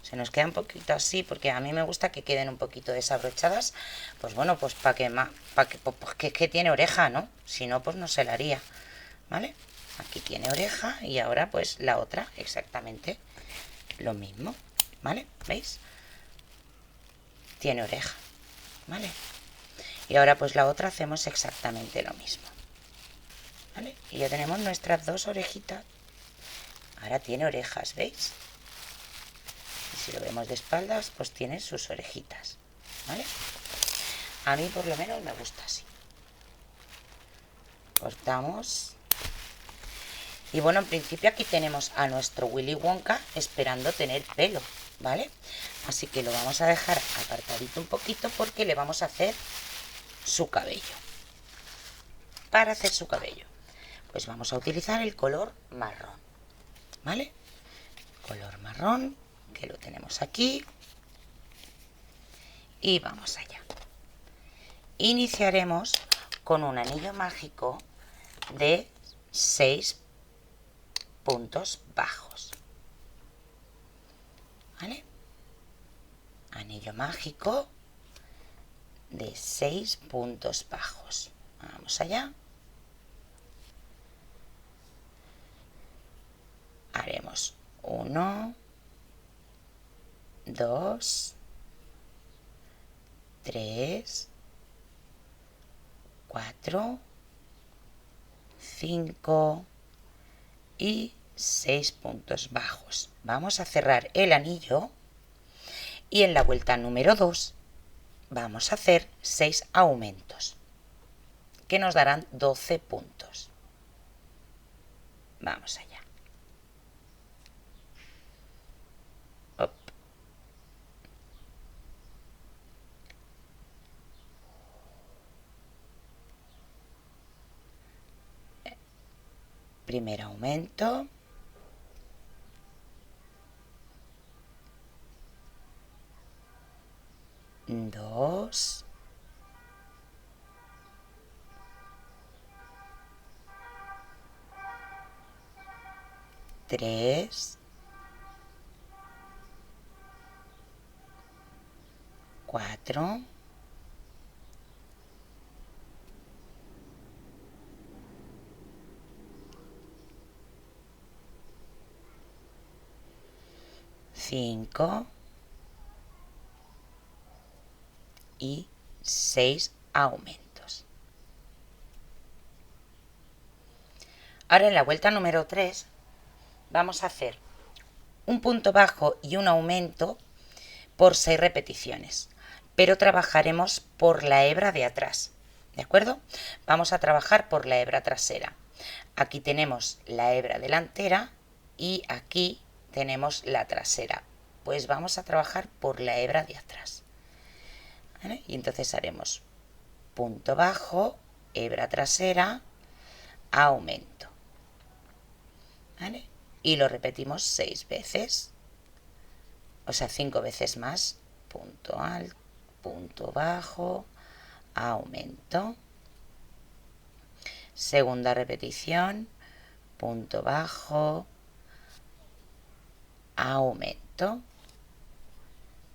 se nos queda un poquito así porque a mí me gusta que queden un poquito desabrochadas, pues bueno, pues para que más, pues que tiene oreja, ¿no? Si no, pues no se la haría, ¿vale? Aquí tiene oreja y ahora pues la otra exactamente lo mismo, ¿vale? ¿Veis? Tiene oreja, ¿vale? Y ahora pues la otra hacemos exactamente lo mismo, ¿vale? Y ya tenemos nuestras 2 orejitas. Ahora tiene orejas, ¿veis? Y si lo vemos de espaldas, pues tiene sus orejitas, ¿vale? A mí por lo menos me gusta así. Cortamos. Y bueno, en principio aquí tenemos a nuestro Willy Wonka esperando tener pelo, ¿vale? Así que lo vamos a dejar apartadito un poquito porque le vamos a hacer su cabello. Para hacer su cabello, pues vamos a utilizar el color marrón, ¿vale? Color marrón, que lo tenemos aquí. Y vamos allá. Iniciaremos con un anillo mágico de 6 puntos bajos, ¿vale? Anillo mágico de 6 puntos bajos. Vamos allá. Haremos 1, 2, 3, 4, 5 y 6 puntos bajos. Vamos a cerrar el anillo y en la vuelta número 2 vamos a hacer 6 aumentos que nos darán 12 puntos. Vamos allá. Op. Primer aumento. Dos. Tres. 4. 5 y 6 aumentos. Ahora en la vuelta número 3 vamos a hacer un punto bajo y un aumento por 6 repeticiones, pero trabajaremos por la hebra de atrás, ¿de acuerdo? Vamos a trabajar por la hebra trasera. Aquí tenemos la hebra delantera y aquí tenemos la trasera. Pues vamos a trabajar por la hebra de atrás. ¿Vale? Y entonces haremos punto bajo, hebra trasera, aumento. ¿Vale? Y lo repetimos 6 veces, o sea, 5 veces más. Punto alto, punto bajo, aumento. Segunda repetición, punto bajo, aumento.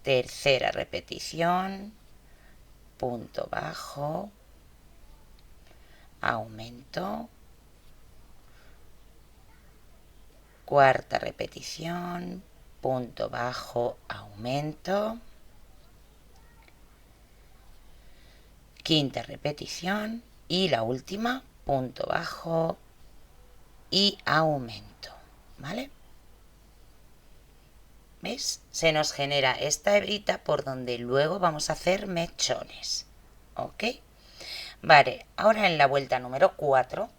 Tercera repetición, punto bajo, aumento. Cuarta repetición, punto bajo, aumento. Quinta repetición y la última, punto bajo y aumento, ¿vale? ¿Ves? Se nos genera esta hebrita por donde luego vamos a hacer mechones, ¿ok? Vale, ahora en la vuelta número 4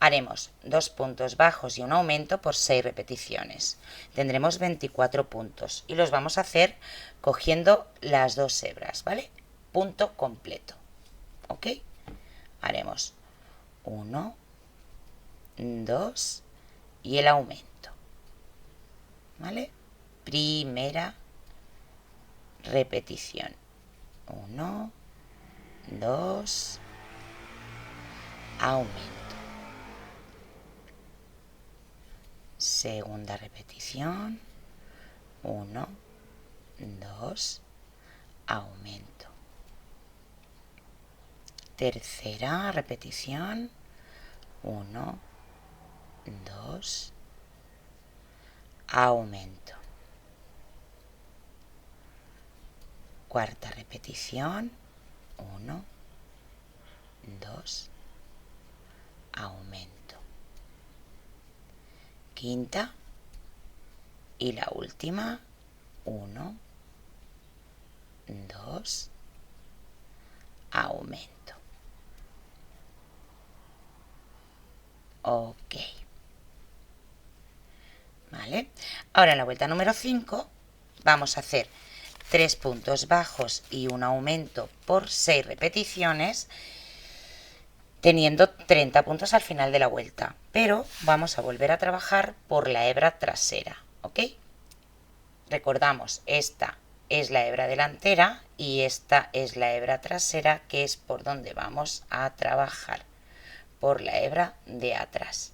haremos 2 puntos bajos y un aumento por 6 repeticiones. Tendremos 24 puntos y los vamos a hacer cogiendo las 2 hebras, ¿vale? Punto completo, ¿ok? Haremos 1, 2 y el aumento, ¿vale? Primera repetición. 1, 2, aumento. Segunda repetición. 1, 2, aumento. Tercera repetición. 1, 2, aumento. Cuarta repetición. 1, 2, aumento. Quinta y la última. 1, 2, aumento. Ok. ¿Vale? Ahora en la vuelta número 5 vamos a hacer 3 puntos bajos y un aumento por 6 repeticiones, teniendo 30 puntos al final de la vuelta. Pero vamos a volver a trabajar por la hebra trasera, ¿ok? Recordamos, esta es la hebra delantera y esta es la hebra trasera, que es por donde vamos a trabajar, por la hebra de atrás,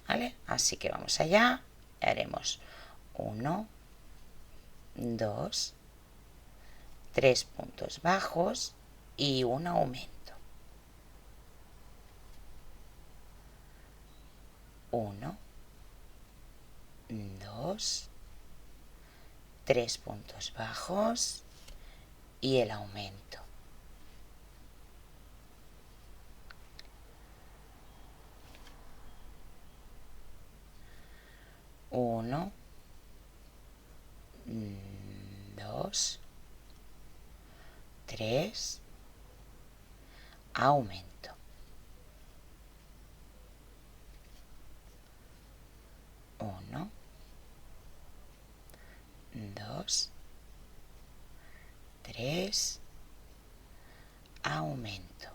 ¿vale? Así que vamos allá, haremos 1, 2, 3 puntos bajos y un aumento. 1, 2, 3 puntos bajos y el aumento. 1, 2, 3, aumento. 1, 2, 3, aumento.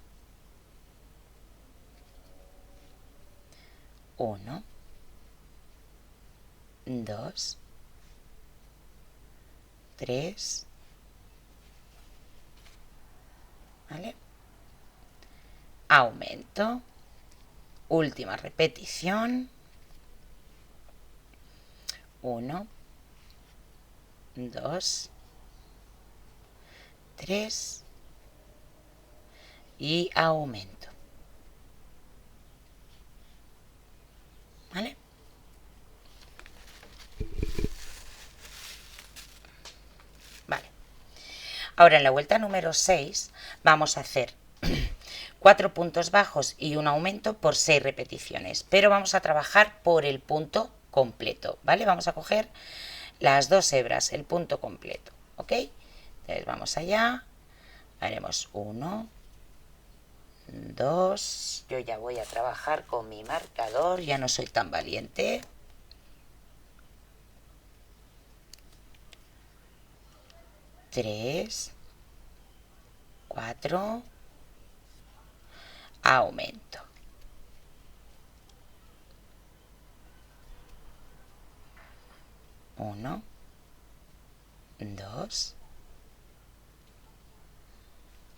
1, 2, 3, ¿vale? Aumento. Última repetición. 1, 2, 3 y aumento. ¿Vale? Vale. Ahora en la vuelta número 6 vamos a hacer 4 puntos bajos y un aumento por 6 repeticiones, pero vamos a trabajar por el punto completo, ¿vale? Vamos a coger las 2 hebras, el punto completo, ¿ok? Entonces vamos allá, haremos 1, 2, yo ya voy a trabajar con mi marcador, ya no soy tan valiente. 3, 4, aumento. 1, 2,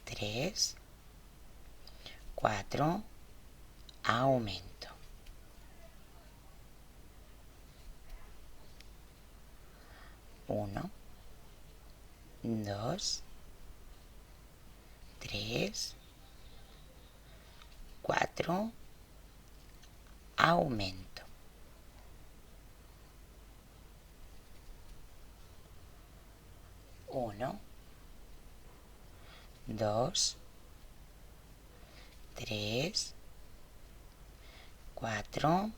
3, 4, aumento. 1, 2, 3, 4, aumento. 1, 2, 3, 4,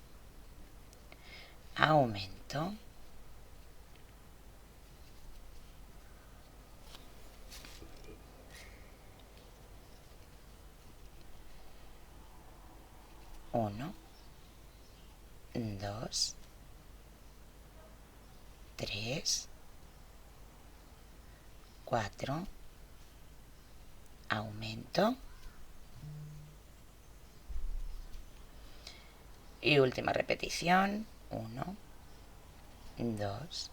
aumento. 1, 2, 3, 4, aumento. Y última repetición, 1, 2,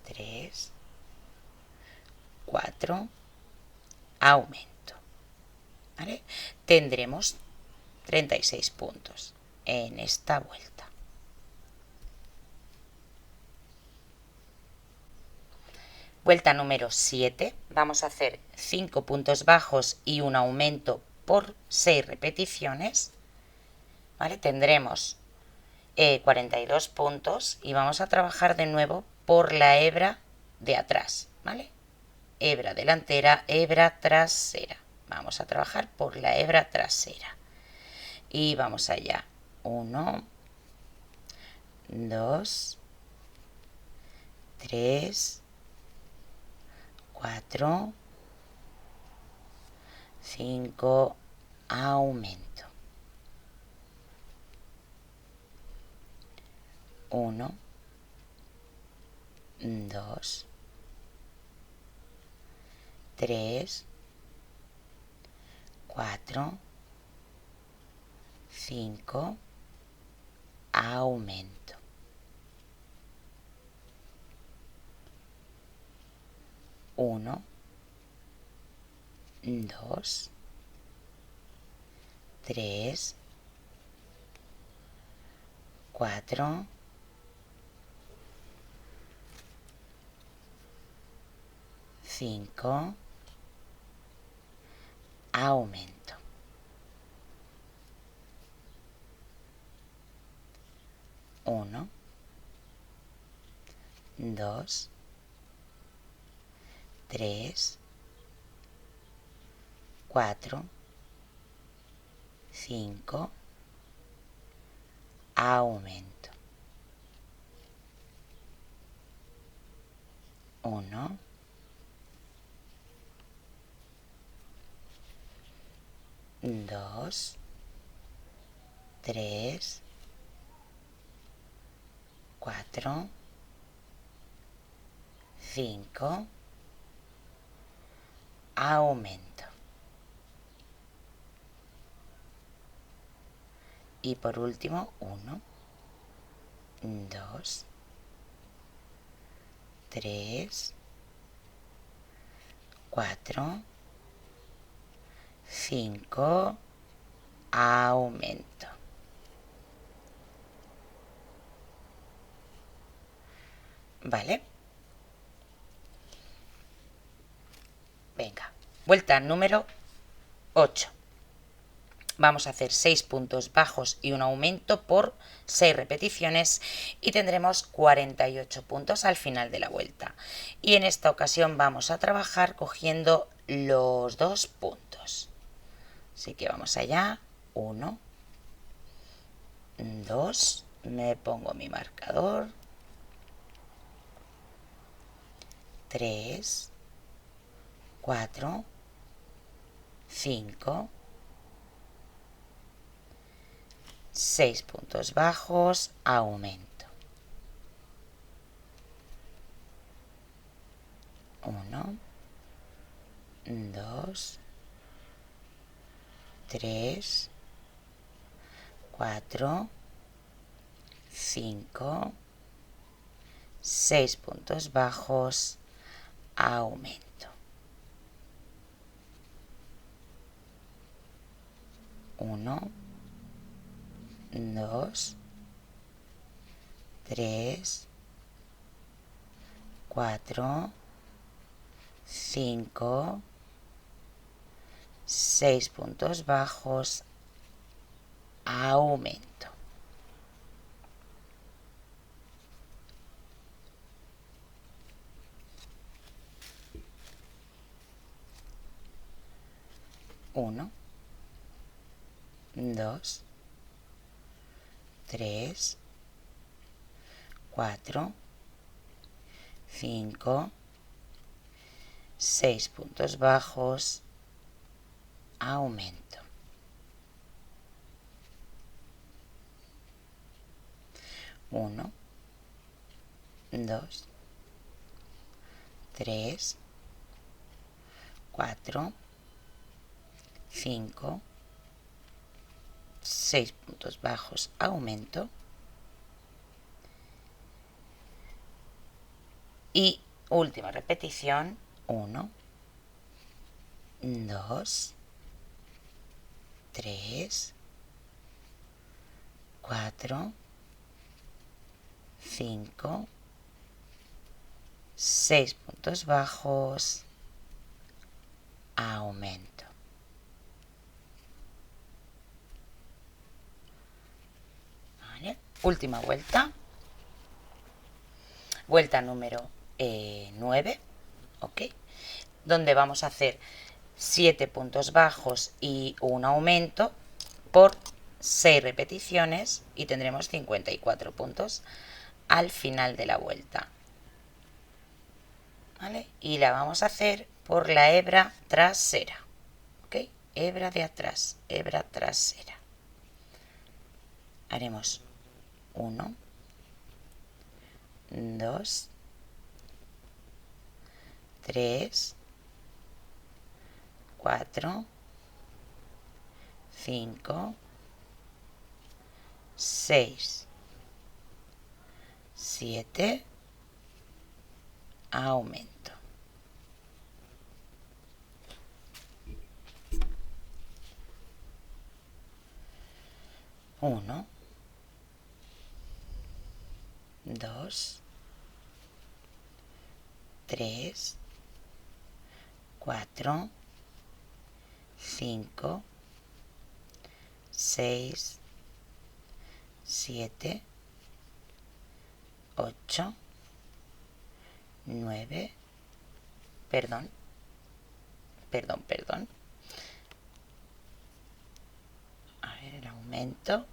3, 4, aumento. ¿Vale? Tendremos 36 puntos en esta vuelta. Vuelta número 7, vamos a hacer 5 puntos bajos y un aumento por 6 repeticiones. ¿Vale? Tendremos 42 puntos y vamos a trabajar de nuevo por la hebra de atrás, ¿vale? Hebra delantera, hebra trasera. Vamos a trabajar por la hebra trasera. Y vamos allá. 1, 2, 3, 4, 5, aumento. 1, 2, 3, 4, 5, aumento. 1, 2, 3, 4, 5, aumento. 1, 2, 3, 4, 5, aumento. 1, 2, 3, 4, 5, aumento. Y por último, 1, 2, 3, 4, 5, aumento. ¿Vale? Venga, vuelta número 8. Vamos a hacer 6 puntos bajos y un aumento por 6 repeticiones y tendremos 48 puntos al final de la vuelta. Y en esta ocasión vamos a trabajar cogiendo los 2 puntos. Así que vamos allá. 1, 2, me pongo mi marcador. 3, 4, 5, 6 puntos bajos, aumento. 1, 2, 3, 4, 5, 6 puntos bajos, aumento. 1, 2, 3, 4, 5, 6 puntos bajos, aumento. 1, 2, 3, 4, 5, 6 puntos bajos, aumento. 1, 2, 3, 4, 5, 6 puntos bajos, aumento. Y última repetición. 1, 2, 3, 4, 5, 6 puntos bajos, aumento. ¿Vale? Última vuelta. Vuelta número 9, ¿ok? Donde vamos a hacer 7 puntos bajos y un aumento por 6 repeticiones y tendremos 54 puntos al final de la vuelta. ¿Vale? Y la vamos a hacer por la hebra trasera, ¿ok? Hebra de atrás, hebra trasera. Haremos 1, 2, 3, 4, 5, 6, 7, aumento. 1, 2, 3, 4, 5, 6, 7, 8, 9, perdón, a ver el aumento,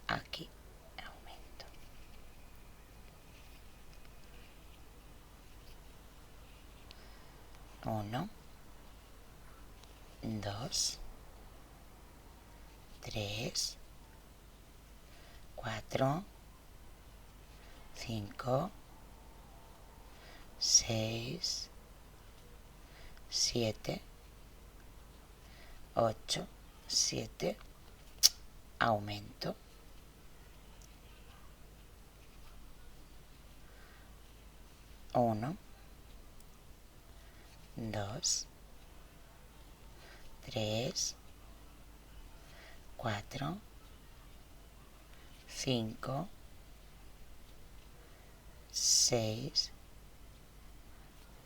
aquí, aumento. 1, 2, 3, 4, 5, 6, 7, 8, 7, aumento. 1, 2, 3, 4, 5, 6,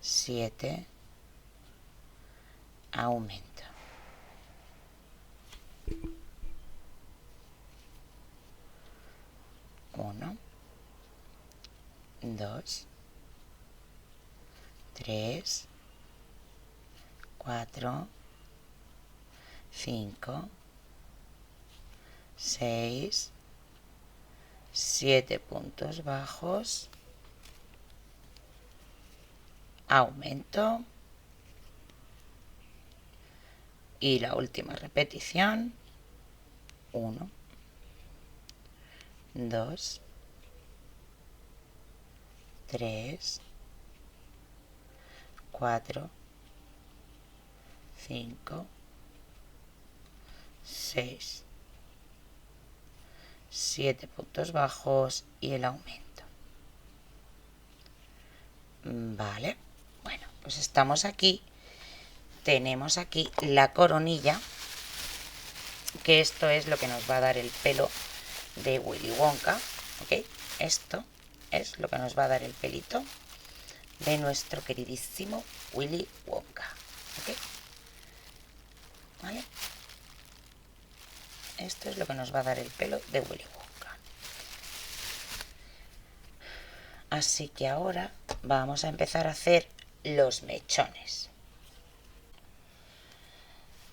7, aumento. 1, 2, 3, 4, 5, 6, 7 puntos bajos, aumento y la última repetición, 1, 2, 3, 4, 5, 6, 7 puntos bajos y el aumento. Vale, bueno, pues estamos aquí. Tenemos aquí la coronilla, que esto es lo que nos va a dar el pelo de Willy Wonka, ¿ok? Esto es lo que nos va a dar el pelito de nuestro queridísimo Willy Wonka, ¿ok? ¿Vale? Esto es lo que nos va a dar el pelo de Willy Wonka. Así que ahora vamos a empezar a hacer los mechones.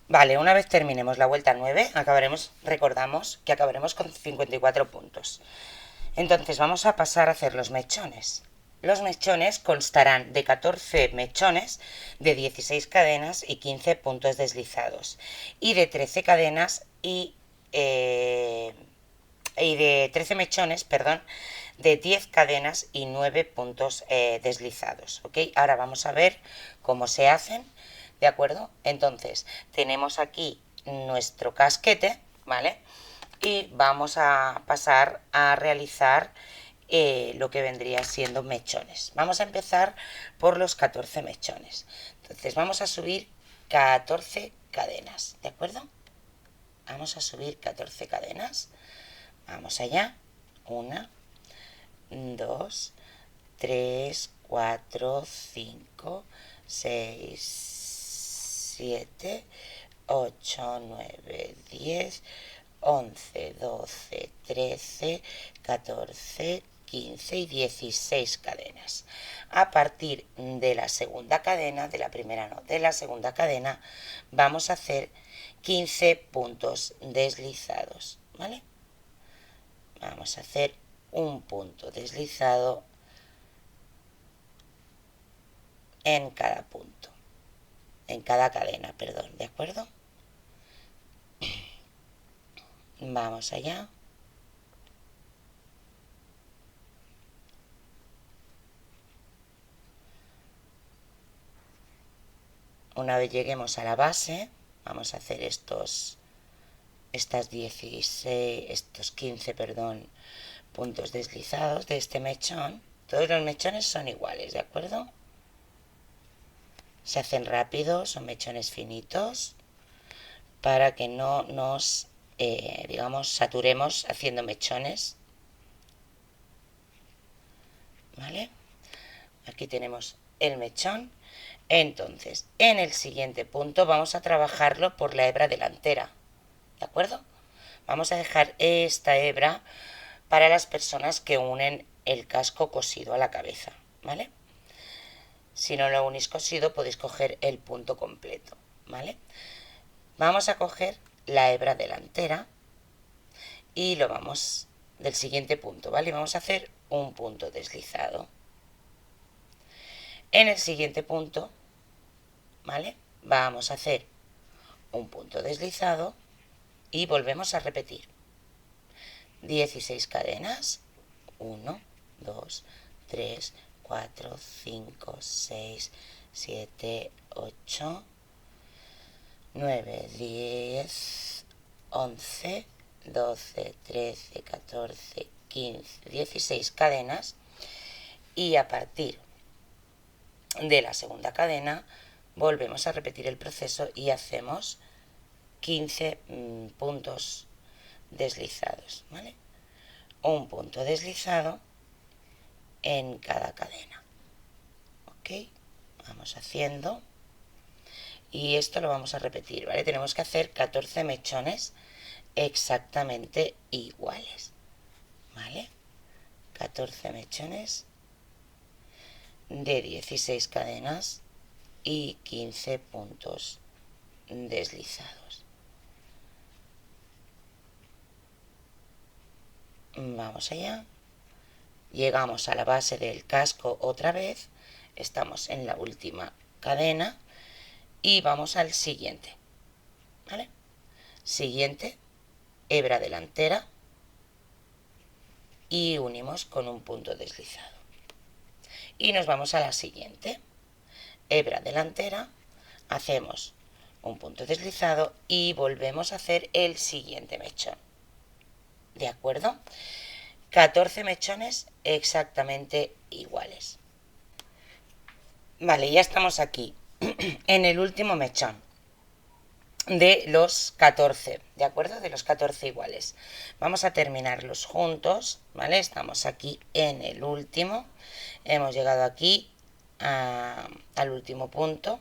Vale, una vez terminemos la vuelta 9, recordamos que acabaremos con 54 puntos. Entonces vamos a pasar a hacer los mechones. Los mechones constarán de 14 mechones de 16 cadenas y 15 puntos deslizados, y de 13 cadenas y de 13 mechones, perdón, de 10 cadenas y 9 puntos deslizados, ¿ok? Ahora vamos a ver cómo se hacen, ¿de acuerdo? Entonces, tenemos aquí nuestro casquete, ¿vale? Y vamos a pasar a realizar lo que vendría siendo mechones. Vamos a empezar por los 14 mechones. Entonces, vamos a subir 14 cadenas, ¿de acuerdo? Vamos a subir 14 cadenas. Vamos allá. 1, 2, 3, 4, 5, 6, 7, 8, 9, 10, 11, 12, 13, 14, 15 y 16 cadenas. A partir de la segunda cadena, de la primera no, de la segunda cadena, vamos a hacer 15 puntos deslizados, ¿vale? Vamos a hacer un punto deslizado en cada punto, en cada cadena, perdón, ¿de acuerdo? Vamos allá. Una vez lleguemos a la base, vamos a hacer estos 15, perdón, puntos deslizados de este mechón. Todos los mechones son iguales, ¿de acuerdo? Se hacen rápido, son mechones finitos, para que no nos, digamos, saturemos haciendo mechones. ¿Vale? Aquí tenemos el mechón. Entonces, en el siguiente punto vamos a trabajarlo por la hebra delantera, ¿de acuerdo? Vamos a dejar esta hebra para las personas que unen el casco cosido a la cabeza, ¿vale? Si no lo unís cosido, podéis coger el punto completo, ¿vale? Vamos a coger la hebra delantera y lo vamos del siguiente punto, ¿vale? Vamos a hacer un punto deslizado. En el siguiente punto, ¿vale? Vamos a hacer un punto deslizado y volvemos a repetir. 16 cadenas. 1, 2, 3, 4, 5, 6, 7, 8, 9, 10, 11, 12, 13, 14, 15, 16 cadenas. Y a partir de la segunda cadena volvemos a repetir el proceso y hacemos 15 puntos deslizados, ¿vale? Un punto deslizado en cada cadena, ¿ok? Vamos haciendo y esto lo vamos a repetir, ¿vale? Tenemos que hacer 14 mechones exactamente iguales, ¿vale? 14 mechones de 16 cadenas y 15 puntos deslizados. Vamos allá. Llegamos a la base del casco otra vez, estamos en la última cadena y vamos al siguiente, ¿vale? Siguiente, hebra delantera y unimos con un punto deslizado. Y nos vamos a la siguiente, hebra delantera, hacemos un punto deslizado y volvemos a hacer el siguiente mechón. ¿De acuerdo? 14 mechones exactamente iguales. Vale, ya estamos aquí en el último mechón de los 14, ¿de acuerdo? De los 14 iguales. Vamos a terminarlos juntos, ¿vale? Estamos aquí en el último. Hemos llegado aquí al último punto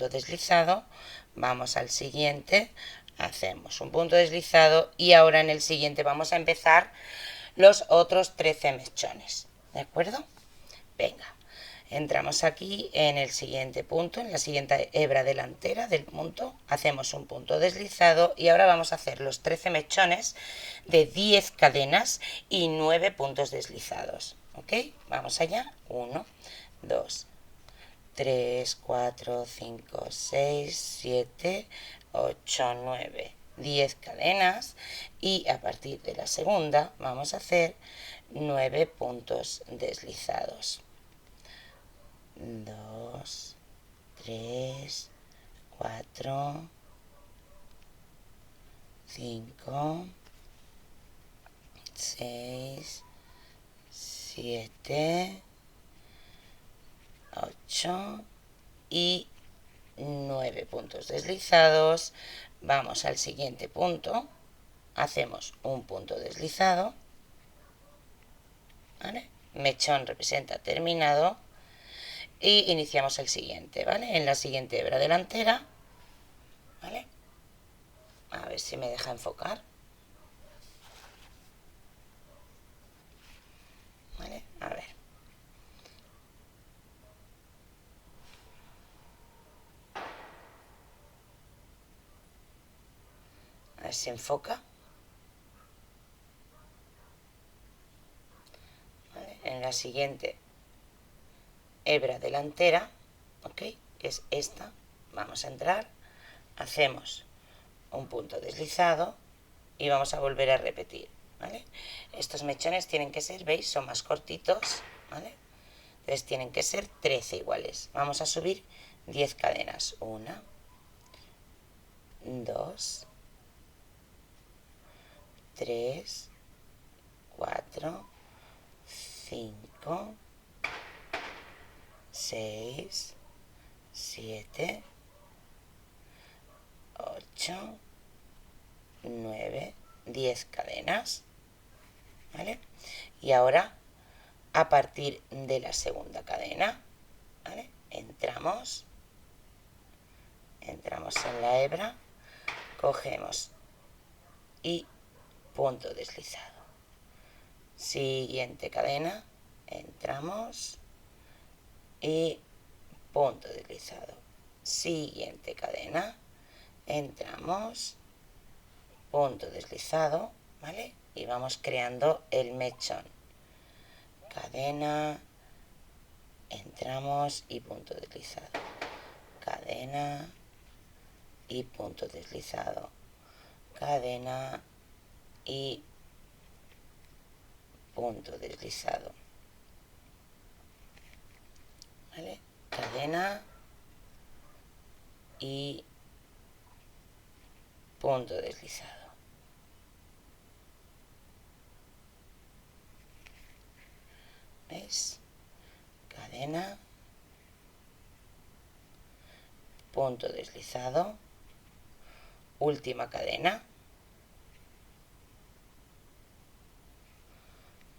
deslizado. Vamos al siguiente. Hacemos un punto deslizado y ahora en el siguiente vamos a empezar los otros 13 mechones, ¿de acuerdo? Venga, entramos aquí en el siguiente punto, en la siguiente hebra delantera del punto, hacemos un punto deslizado y ahora vamos a hacer los 13 mechones de 10 cadenas y 9 puntos deslizados, ¿ok? Vamos allá, 1, 2, 3, 4, 5, 6, 7, 8, 9, 10 cadenas y a partir de la segunda vamos a hacer 9 puntos deslizados. 2, 3, 4, 5, 6, 7, 8 y 9 puntos deslizados. Vamos al siguiente punto, hacemos un punto deslizado, ¿vale? Mechón representa terminado y iniciamos el siguiente, ¿vale? En la siguiente hebra delantera, ¿vale? A ver si me deja enfocar, ¿vale? A ver. A ver si enfoca. ¿Vale? En la siguiente hebra delantera, ¿ok? Que es esta, vamos a entrar, hacemos un punto deslizado y vamos a volver a repetir, ¿vale? Estos mechones tienen que ser, ¿veis? Son más cortitos, ¿vale? Entonces tienen que ser 13 iguales. Vamos a subir 10 cadenas. 1, 2, 3, 4, 5, 6, 7, 8, 9, 10 cadenas, ¿vale? Y ahora, a partir de la segunda cadena, ¿vale? Entramos en la hebra, cogemos y punto deslizado. Siguiente cadena, entramos y punto deslizado. Siguiente cadena, entramos, punto deslizado, ¿vale? Y vamos creando el mechón. Cadena, entramos y punto deslizado. Cadena y punto deslizado. Cadena y punto deslizado. ¿Vale? Cadena y punto deslizado. ¿Veis? Cadena, punto deslizado, última cadena,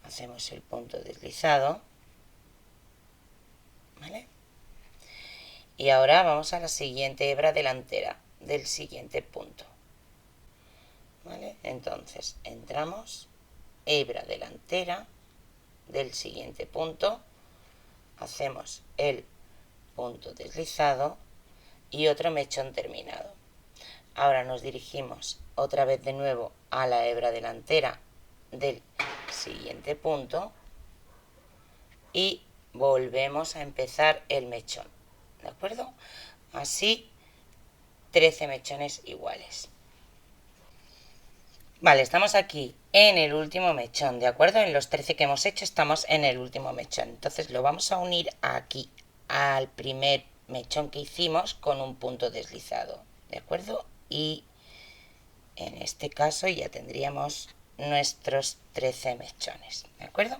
hacemos el punto deslizado, ¿vale? Y ahora vamos a la siguiente hebra delantera del siguiente punto, ¿vale? Entonces entramos, hebra delantera, del siguiente punto, hacemos el punto deslizado y otro mechón terminado. Ahora nos dirigimos otra vez de nuevo a la hebra delantera del siguiente punto y volvemos a empezar el mechón, ¿de acuerdo? Así 13 mechones iguales. Vale, estamos aquí en el último mechón, ¿de acuerdo? En los 13 que hemos hecho estamos en el último mechón. Entonces lo vamos a unir aquí al primer mechón que hicimos con un punto deslizado, ¿de acuerdo? Y en este caso ya tendríamos nuestros 13 mechones, ¿de acuerdo?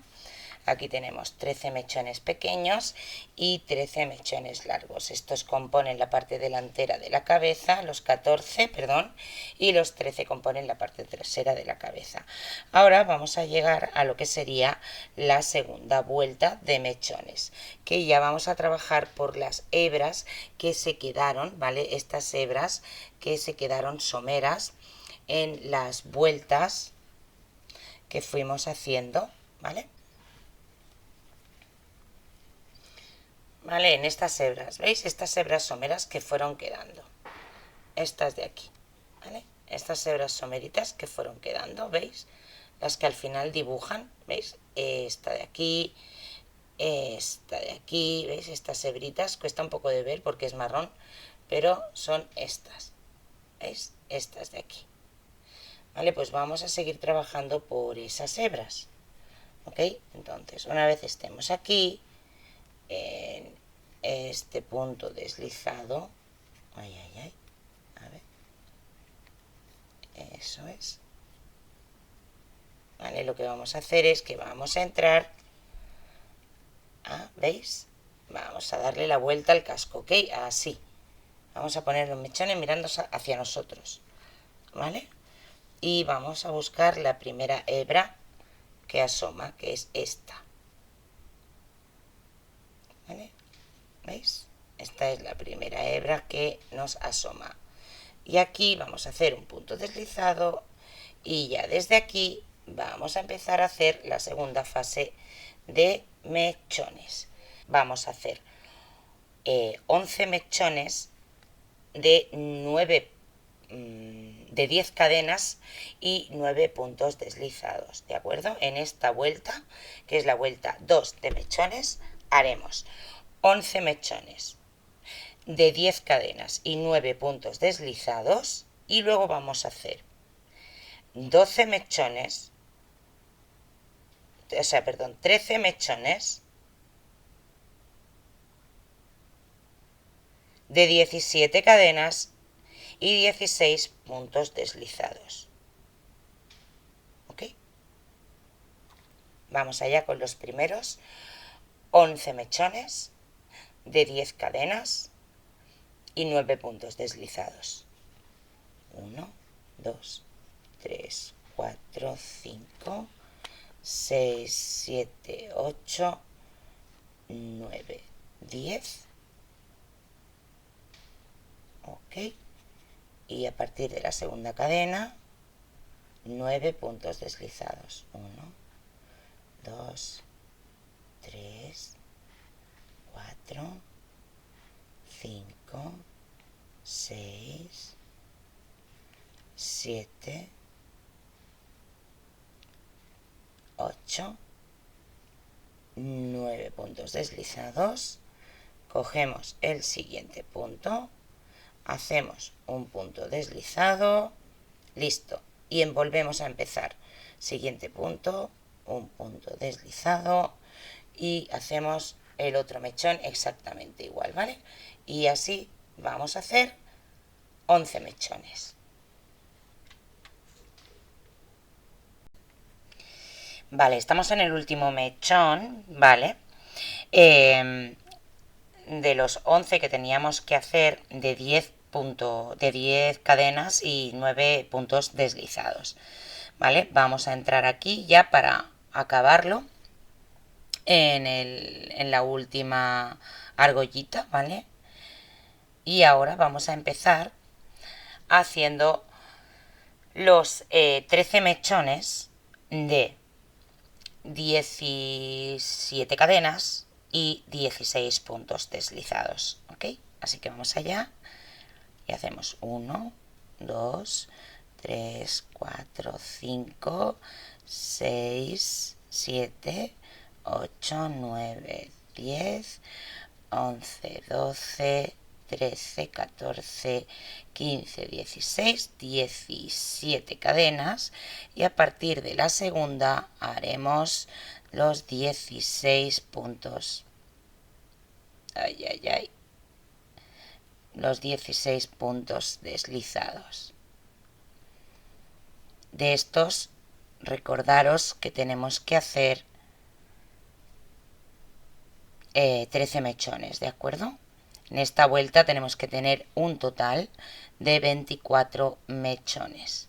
Aquí tenemos 13 mechones pequeños y 13 mechones largos. Estos componen la parte delantera de la cabeza, los 14, perdón, y los 13 componen la parte trasera de la cabeza. Ahora vamos a llegar a lo que sería la segunda vuelta de mechones, que ya vamos a trabajar por las hebras que se quedaron, ¿vale? Estas hebras que se quedaron someras en las vueltas que fuimos haciendo, ¿vale? ¿Vale? En estas hebras, ¿veis? Estas hebras someras que fueron quedando. Estas de aquí, ¿vale? Estas hebras someritas que fueron quedando, ¿veis? Las que al final dibujan, ¿veis? Esta de aquí, ¿veis? Estas hebritas, cuesta un poco de ver porque es marrón, pero son estas, ¿veis? Estas de aquí. Vale, pues vamos a seguir trabajando por esas hebras, ¿ok? Entonces, una vez estemos aquí, en este punto deslizado, a ver, eso es, vale, lo que vamos a hacer es que vamos a entrar, ¿veis? Vamos a darle la vuelta al casco, ¿ok? Así, vamos a poner los mechones mirando hacia nosotros, ¿vale? Y vamos a buscar la primera hebra que asoma, que es esta, ¿vale? ¿Veis? Esta es la primera hebra que nos asoma. Y aquí vamos a hacer un punto deslizado y ya desde aquí vamos a empezar a hacer la segunda fase de mechones. Vamos a hacer 11 mechones de 10 cadenas y 9 puntos deslizados, ¿de acuerdo? En esta vuelta, que es la vuelta 2 de mechones, haremos 11 mechones de 10 cadenas y 9 puntos deslizados y luego vamos a hacer 12 mechones, 13 mechones de 17 cadenas y 16 puntos deslizados. ¿Ok? Vamos allá con los primeros 11 mechones de 10 cadenas y 9 puntos deslizados. 1, 2, 3, 4, 5, 6, 7, 8, 9, 10. Ok. Y a partir de la segunda cadena, 9 puntos deslizados. 1, 2, 3, 4, 5, 6, 7, 8, 9 puntos deslizados. Cogemos el siguiente punto, hacemos un punto deslizado, listo, y volvemos a empezar. Siguiente punto, un punto deslizado y hacemos el otro mechón exactamente igual, ¿vale? Y así vamos a hacer 11 mechones. Vale, estamos en el último mechón, ¿vale? De los 11 que teníamos que hacer, de 10 cadenas y 9 puntos deslizados, ¿vale? Vamos a entrar aquí ya para acabarlo en la última argollita, ¿vale? Y ahora vamos a empezar haciendo los 13 mechones de 17 cadenas y 16 puntos deslizados, ¿ok? Así que vamos allá y hacemos 1, 2, 3, 4, 5, 6, 7, 8, 9, 10, 11, 12, 13, 14, 15, 16, 17 cadenas y a partir de la segunda haremos los 16 puntos. Ay, ay, ay. Los 16 puntos deslizados. De estos, recordaros que tenemos que hacer 13 mechones, ¿de acuerdo? En esta vuelta tenemos que tener un total de 24 mechones.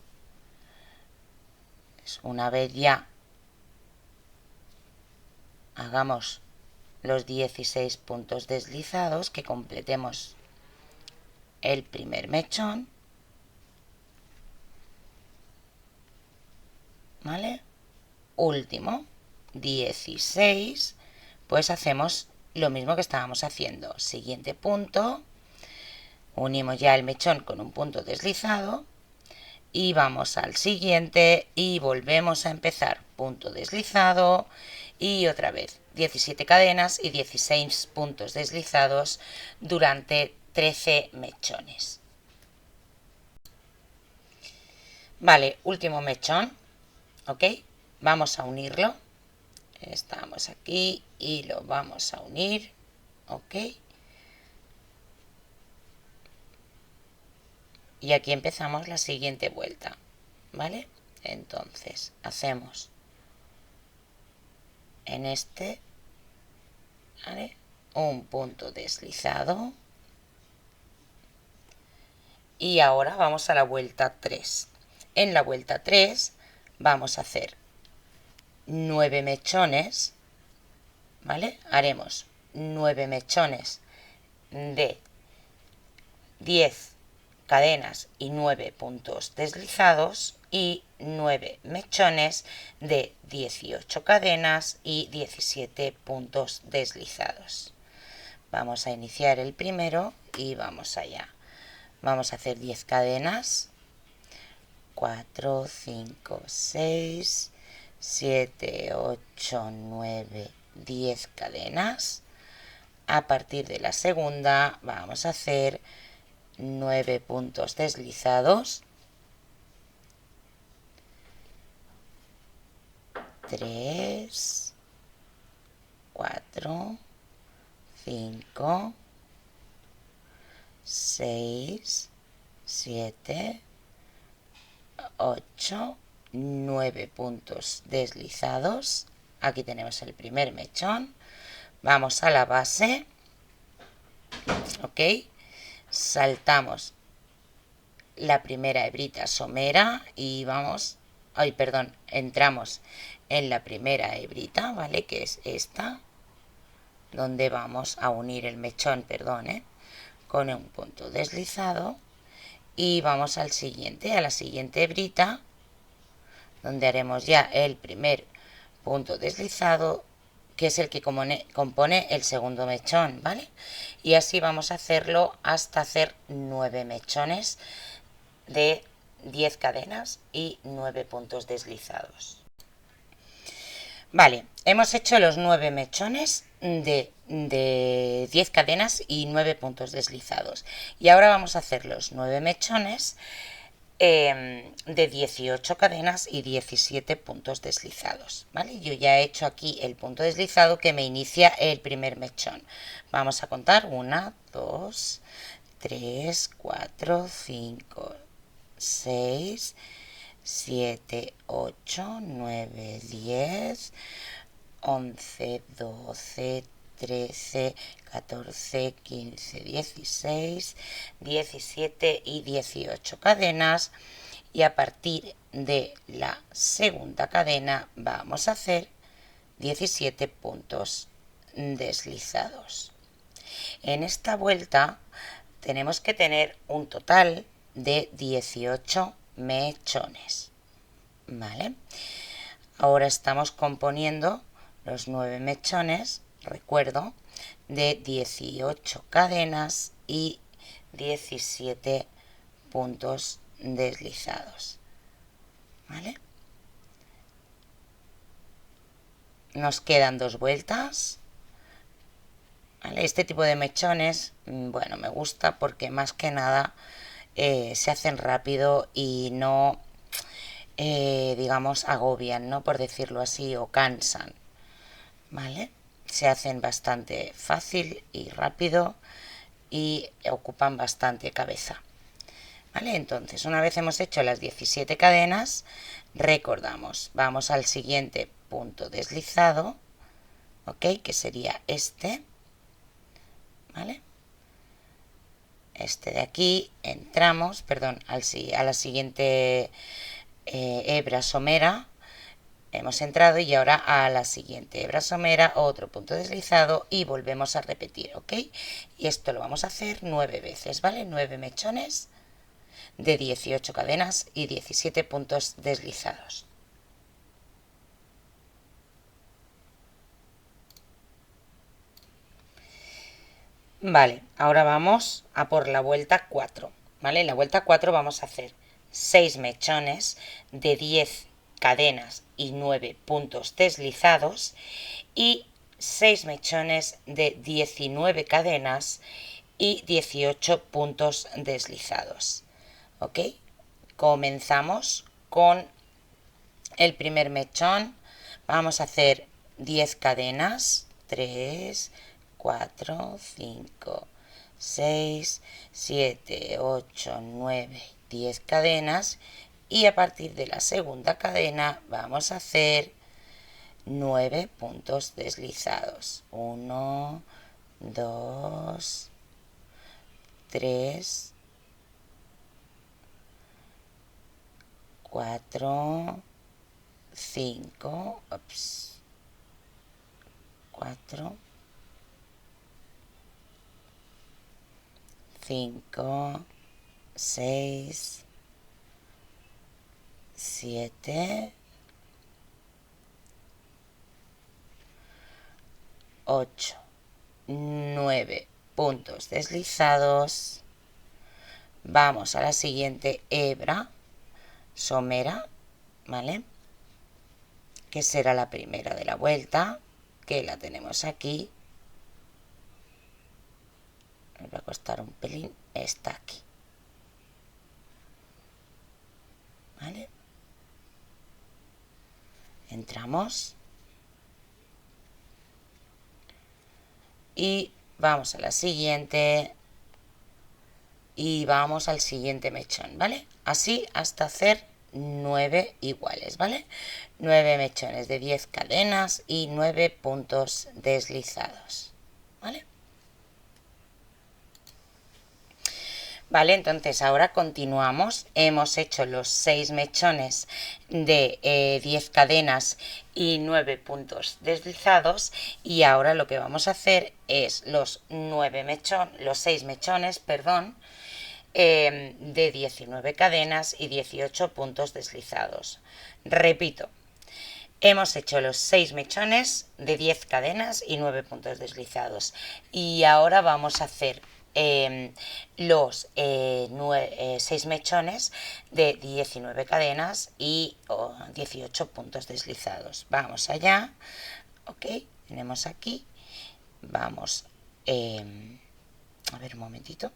Una vez ya hagamos los 16 puntos deslizados, que completemos el primer mechón, ¿vale? Último, 16, pues hacemos lo mismo que estábamos haciendo. Siguiente punto, unimos ya el mechón con un punto deslizado y vamos al siguiente y volvemos a empezar. Punto deslizado y otra vez 17 cadenas y 16 puntos deslizados durante 13 mechones. Vale, último mechón, ¿ok? Vamos a unirlo. Estamos aquí y lo vamos a unir, ¿ok? Y aquí empezamos la siguiente vuelta, ¿vale? Entonces hacemos en este, ¿vale?, un punto deslizado y ahora vamos a la vuelta 3. En la vuelta 3 vamos a hacer 9 mechones, ¿vale? Haremos 9 mechones de 10 cadenas y 9 puntos deslizados y 9 mechones de 18 cadenas y 17 puntos deslizados. Vamos a iniciar el primero y vamos allá. Vamos a hacer 10 cadenas, 4, 5, 6, 7, 8, 9, 10 cadenas. A partir de la segunda vamos a hacer 9 puntos deslizados, 3, 4, 5, 6, 7, 8, 9 puntos deslizados. Aquí tenemos el primer mechón. Vamos a la base, ok, saltamos la primera hebrita somera y vamos, entramos en la primera hebrita, ¿vale?, que es esta, donde vamos a unir el mechón, con un punto deslizado y vamos al siguiente, a la siguiente hebrita, donde haremos ya el primer punto deslizado, que es el que compone el segundo mechón, ¿vale? Y así vamos a hacerlo hasta hacer 9 mechones de 10 cadenas y 9 puntos deslizados. Vale, hemos hecho los 9 mechones de 10 cadenas y 9 puntos deslizados. Y ahora vamos a hacer los 9 mechones de 18 cadenas y 17 puntos deslizados, ¿vale? Yo ya he hecho aquí el punto deslizado que me inicia el primer mechón. Vamos a contar 1, 2, 3, 4, 5, 6, 7, 8, 9, 10, 11, 12, 13, 14, 15, 16, 17 y 18 cadenas y a partir de la segunda cadena vamos a hacer 17 puntos deslizados. En esta vuelta tenemos que tener un total de 18 mechones, ¿vale? Ahora estamos componiendo los 9 mechones, recuerdo, de 18 cadenas y 17 puntos deslizados, ¿vale? Nos quedan 2 vueltas, ¿vale? Este tipo de mechones, bueno, me gusta porque más que nada se hacen rápido y no, digamos, agobian, ¿no? Por decirlo así, o cansan, ¿vale? Se hacen bastante fácil y rápido y ocupan bastante cabeza, ¿vale? Entonces, una vez hemos hecho las 17 cadenas, recordamos, vamos al siguiente punto deslizado, ¿ok? Que sería este, ¿vale? Este de aquí, entramos, perdón, a la siguiente hebra somera, hemos entrado y ahora a la siguiente hebra somera, otro punto deslizado y volvemos a repetir, ¿ok? Y esto lo vamos a hacer 9 veces, ¿vale? 9 mechones de 18 cadenas y 17 puntos deslizados. Vale, ahora vamos a por la vuelta 4, ¿vale? En la vuelta 4 vamos a hacer 6 mechones de 10 cadenas y 9 puntos deslizados y 6 mechones de 19 cadenas y 18 puntos deslizados, ¿ok? Comenzamos con el primer mechón, vamos a hacer 10 cadenas, 3, 4, 5, 6, 7, 8, 9, 10 cadenas y a partir de la segunda cadena vamos a hacer 9 puntos deslizados. 1, 2, 3, 4, 5, 4, 5, 6, 7, 8, 9 puntos deslizados. Vamos a la siguiente hebra somera, ¿vale? Que será la primera de la vuelta, que la tenemos aquí. Me va a costar un pelín, está aquí, ¿vale? Entramos y vamos a la siguiente y vamos al siguiente mechón, ¿vale? Así hasta hacer 9 iguales, ¿vale? 9 mechones de 10 cadenas y 9 puntos deslizados, ¿vale? Vale, entonces ahora continuamos. Hemos hecho los 6 mechones de 10 cadenas y 9 puntos deslizados y ahora lo que vamos a hacer es los 6 mechones, perdón, de 19 cadenas y 18 puntos deslizados. Repito, hemos hecho los 6 mechones de 10 cadenas y 9 puntos deslizados y ahora vamos a hacer los 6 mechones de 19 cadenas y 18 puntos deslizados. Vamos allá, ok, tenemos aquí, vamos, a ver un momentito,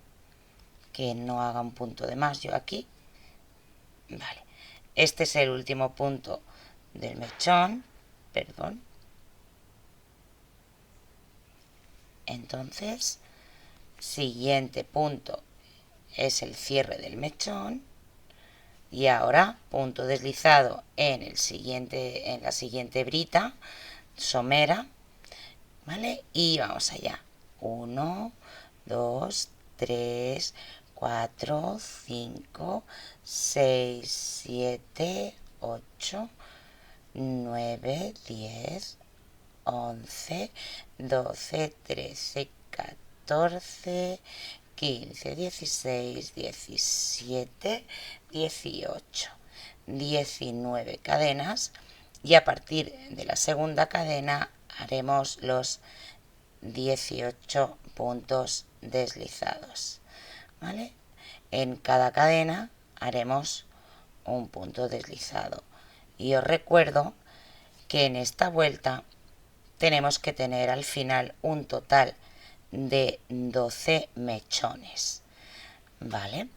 que no haga un punto de más yo aquí, vale, este es el último punto del mechón, perdón, entonces siguiente punto es el cierre del mechón y ahora punto deslizado en la siguiente brita somera, ¿vale? Y vamos allá, 1, 2, 3, 4, 5, 6, 7, 8, 9, 10, 11, 12, 13, 14, 15, 16, 17, 18, 19 cadenas y a partir de la segunda cadena haremos los 18 puntos deslizados, ¿vale? En cada cadena haremos un punto deslizado y os recuerdo que en esta vuelta tenemos que tener al final un total de 12 mechones, ¿vale?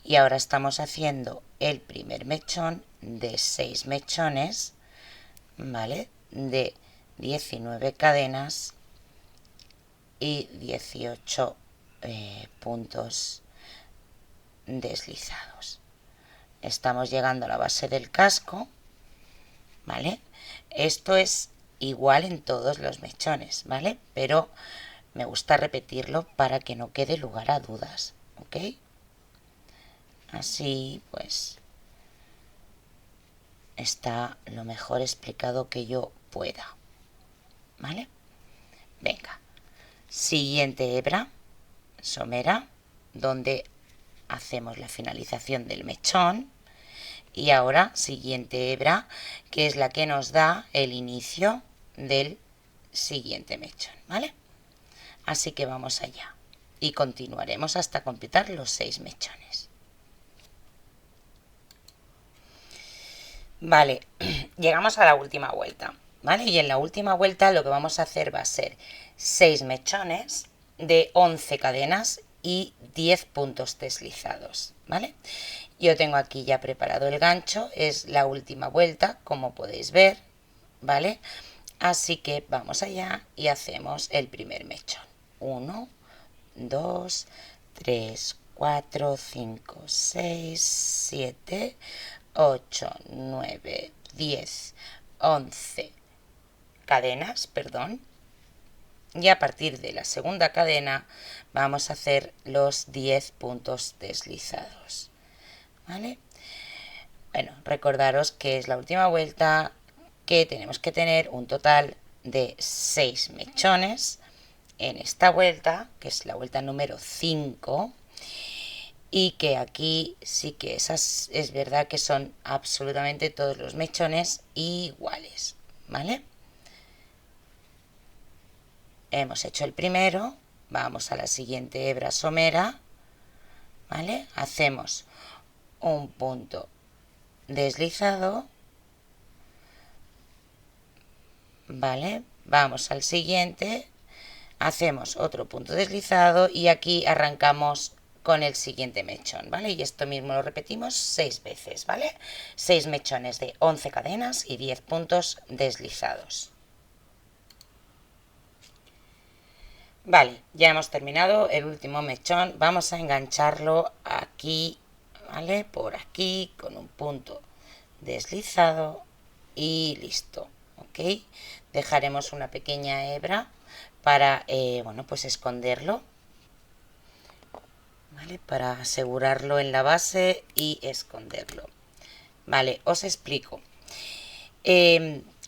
Y ahora estamos haciendo el primer mechón de 6 mechones, ¿vale? De 19 cadenas y 18 puntos deslizados. Estamos llegando a la base del casco, ¿vale? Esto es igual en todos los mechones, ¿vale? Pero me gusta repetirlo para que no quede lugar a dudas, ¿ok? Así pues está lo mejor explicado que yo pueda, ¿vale? Venga, siguiente hebra somera, donde hacemos la finalización del mechón. Y ahora siguiente hebra, que es la que nos da el inicio del siguiente mechón, ¿vale? Así que vamos allá y continuaremos hasta completar los 6 mechones. Vale, llegamos a la última vuelta, ¿vale? Y en la última vuelta lo que vamos a hacer va a ser 6 mechones de 11 cadenas y 10 puntos deslizados, ¿vale? Yo tengo aquí ya preparado el gancho, es la última vuelta, como podéis ver, ¿vale? Así que vamos allá y hacemos el primer mechón. 1, 2, 3, 4, 5, 6, 7, 8, 9, 10, 11 cadenas, perdón. Y a partir de la segunda cadena vamos a hacer los 10 puntos deslizados, ¿vale? Bueno, recordaros que es la última vuelta, que tenemos que tener un total de 6 mechones en esta vuelta, que es la vuelta número 5, y que aquí sí que es verdad que son absolutamente todos los mechones iguales, ¿vale? Hemos hecho el primero, vamos a la siguiente hebra somera, ¿vale? Hacemos un punto deslizado, ¿vale? Vamos al siguiente, hacemos otro punto deslizado y aquí arrancamos con el siguiente mechón, ¿vale? Y esto mismo lo repetimos 6 veces, ¿vale? 6 mechones de 11 cadenas y 10 puntos deslizados. Vale, ya hemos terminado el último mechón. Vamos a engancharlo aquí, ¿vale? Por aquí con un punto deslizado y listo, ¿ok? Dejaremos una pequeña hebra para, bueno, pues esconderlo, ¿vale? Para asegurarlo en la base y esconderlo. Vale, os explico.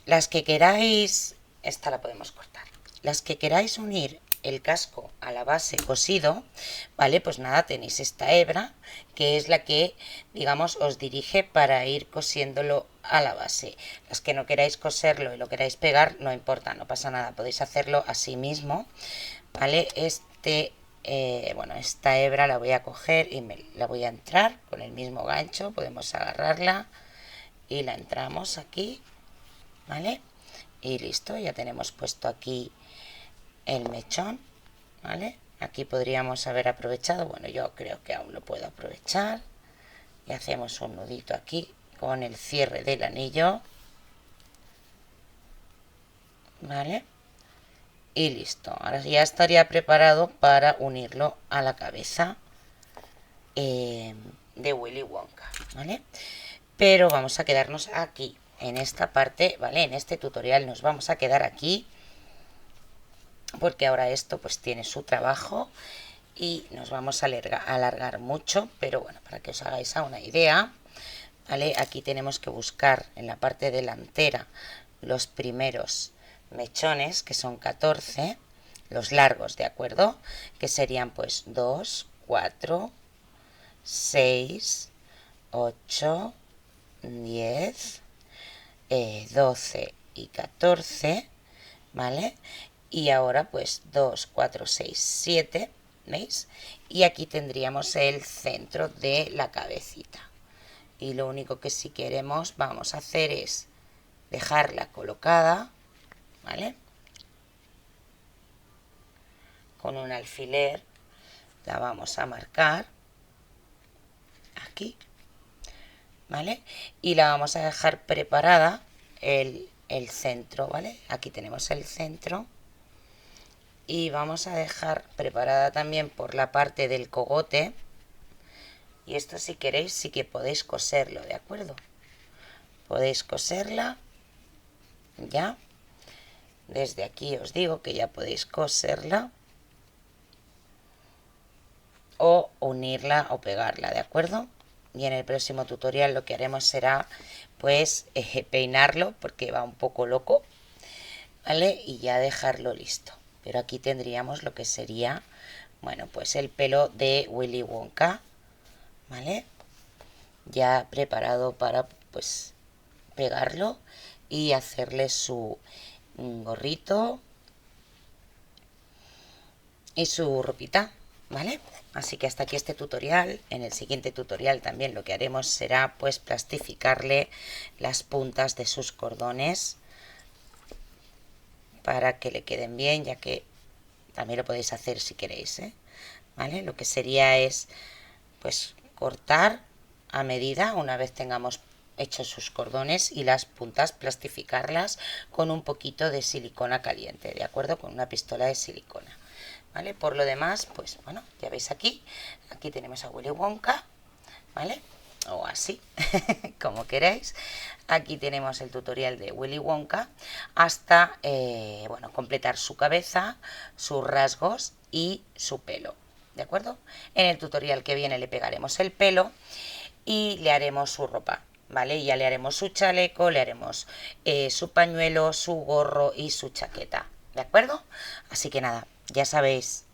Las que queráis, esta la podemos cortar. Las que queráis unir el casco a la base cosido, ¿vale? Pues nada, tenéis esta hebra que es la que, digamos, os dirige para ir cosiéndolo a la base. Las que no queráis coserlo y lo queráis pegar, no importa, no pasa nada, podéis hacerlo así mismo, ¿vale? Bueno, esta hebra la voy a coger y la voy a entrar con el mismo gancho, podemos agarrarla y la entramos aquí, ¿vale? Y listo, ya tenemos puesto aquí el mechón, ¿vale? Aquí podríamos haber aprovechado, bueno, yo creo que aún lo puedo aprovechar, y hacemos un nudito aquí con el cierre del anillo, ¿vale? Y listo, ahora ya estaría preparado para unirlo a la cabeza de Willy Wonka, ¿vale? Pero vamos a quedarnos aquí, en esta parte, ¿vale? En este tutorial nos vamos a quedar aquí, porque ahora esto pues tiene su trabajo y nos vamos a alargar mucho, pero bueno, para que os hagáis una idea, ¿vale? Aquí tenemos que buscar en la parte delantera los primeros mechones, que son 14, los largos, ¿de acuerdo? Que serían pues 2, 4, 6, 8, 10, 12 y 14, ¿vale? Y ahora pues 2, 4, 6, 7, ¿veis? Y aquí tendríamos el centro de la cabecita. Y lo único que si queremos vamos a hacer es dejarla colocada, ¿vale? Con un alfiler la vamos a marcar aquí, ¿vale? Y la vamos a dejar preparada el centro, ¿vale? Aquí tenemos el centro. Y vamos a dejar preparada también por la parte del cogote. Y esto si queréis sí que podéis coserlo, ¿de acuerdo? Podéis coserla ya. Desde aquí os digo que ya podéis coserla o unirla o pegarla, ¿de acuerdo? Y en el próximo tutorial lo que haremos será pues peinarlo porque va un poco loco, ¿vale? Y ya dejarlo listo. Pero aquí tendríamos lo que sería, bueno, pues el pelo de Willy Wonka, ¿vale? Ya preparado para pues pegarlo y hacerle su gorrito y su ropita, ¿vale? Así que hasta aquí este tutorial. En el siguiente tutorial también lo que haremos será pues plastificarle las puntas de sus cordones para que le queden bien, ya que también lo podéis hacer si queréis, ¿vale? Lo que sería es pues cortar a medida una vez tengamos hechos sus cordones y las puntas plastificarlas con un poquito de silicona caliente, ¿de acuerdo? Con una pistola de silicona, ¿vale? Por lo demás, pues bueno, ya veis aquí tenemos a Willy Wonka, ¿vale? O así, como queráis. Aquí tenemos el tutorial de Willy Wonka hasta, bueno, completar su cabeza, sus rasgos y su pelo, ¿de acuerdo? En el tutorial que viene le pegaremos el pelo y le haremos su ropa, ¿vale? Ya le haremos su chaleco, le haremos su pañuelo, su gorro y su chaqueta, ¿de acuerdo? Así que nada, ya sabéis,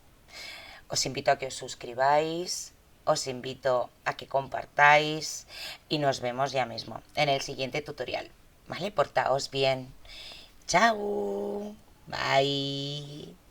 os invito a que os suscribáis, os invito a que compartáis y nos vemos ya mismo en el siguiente tutorial, ¿vale? Portaos bien. Chao. Bye.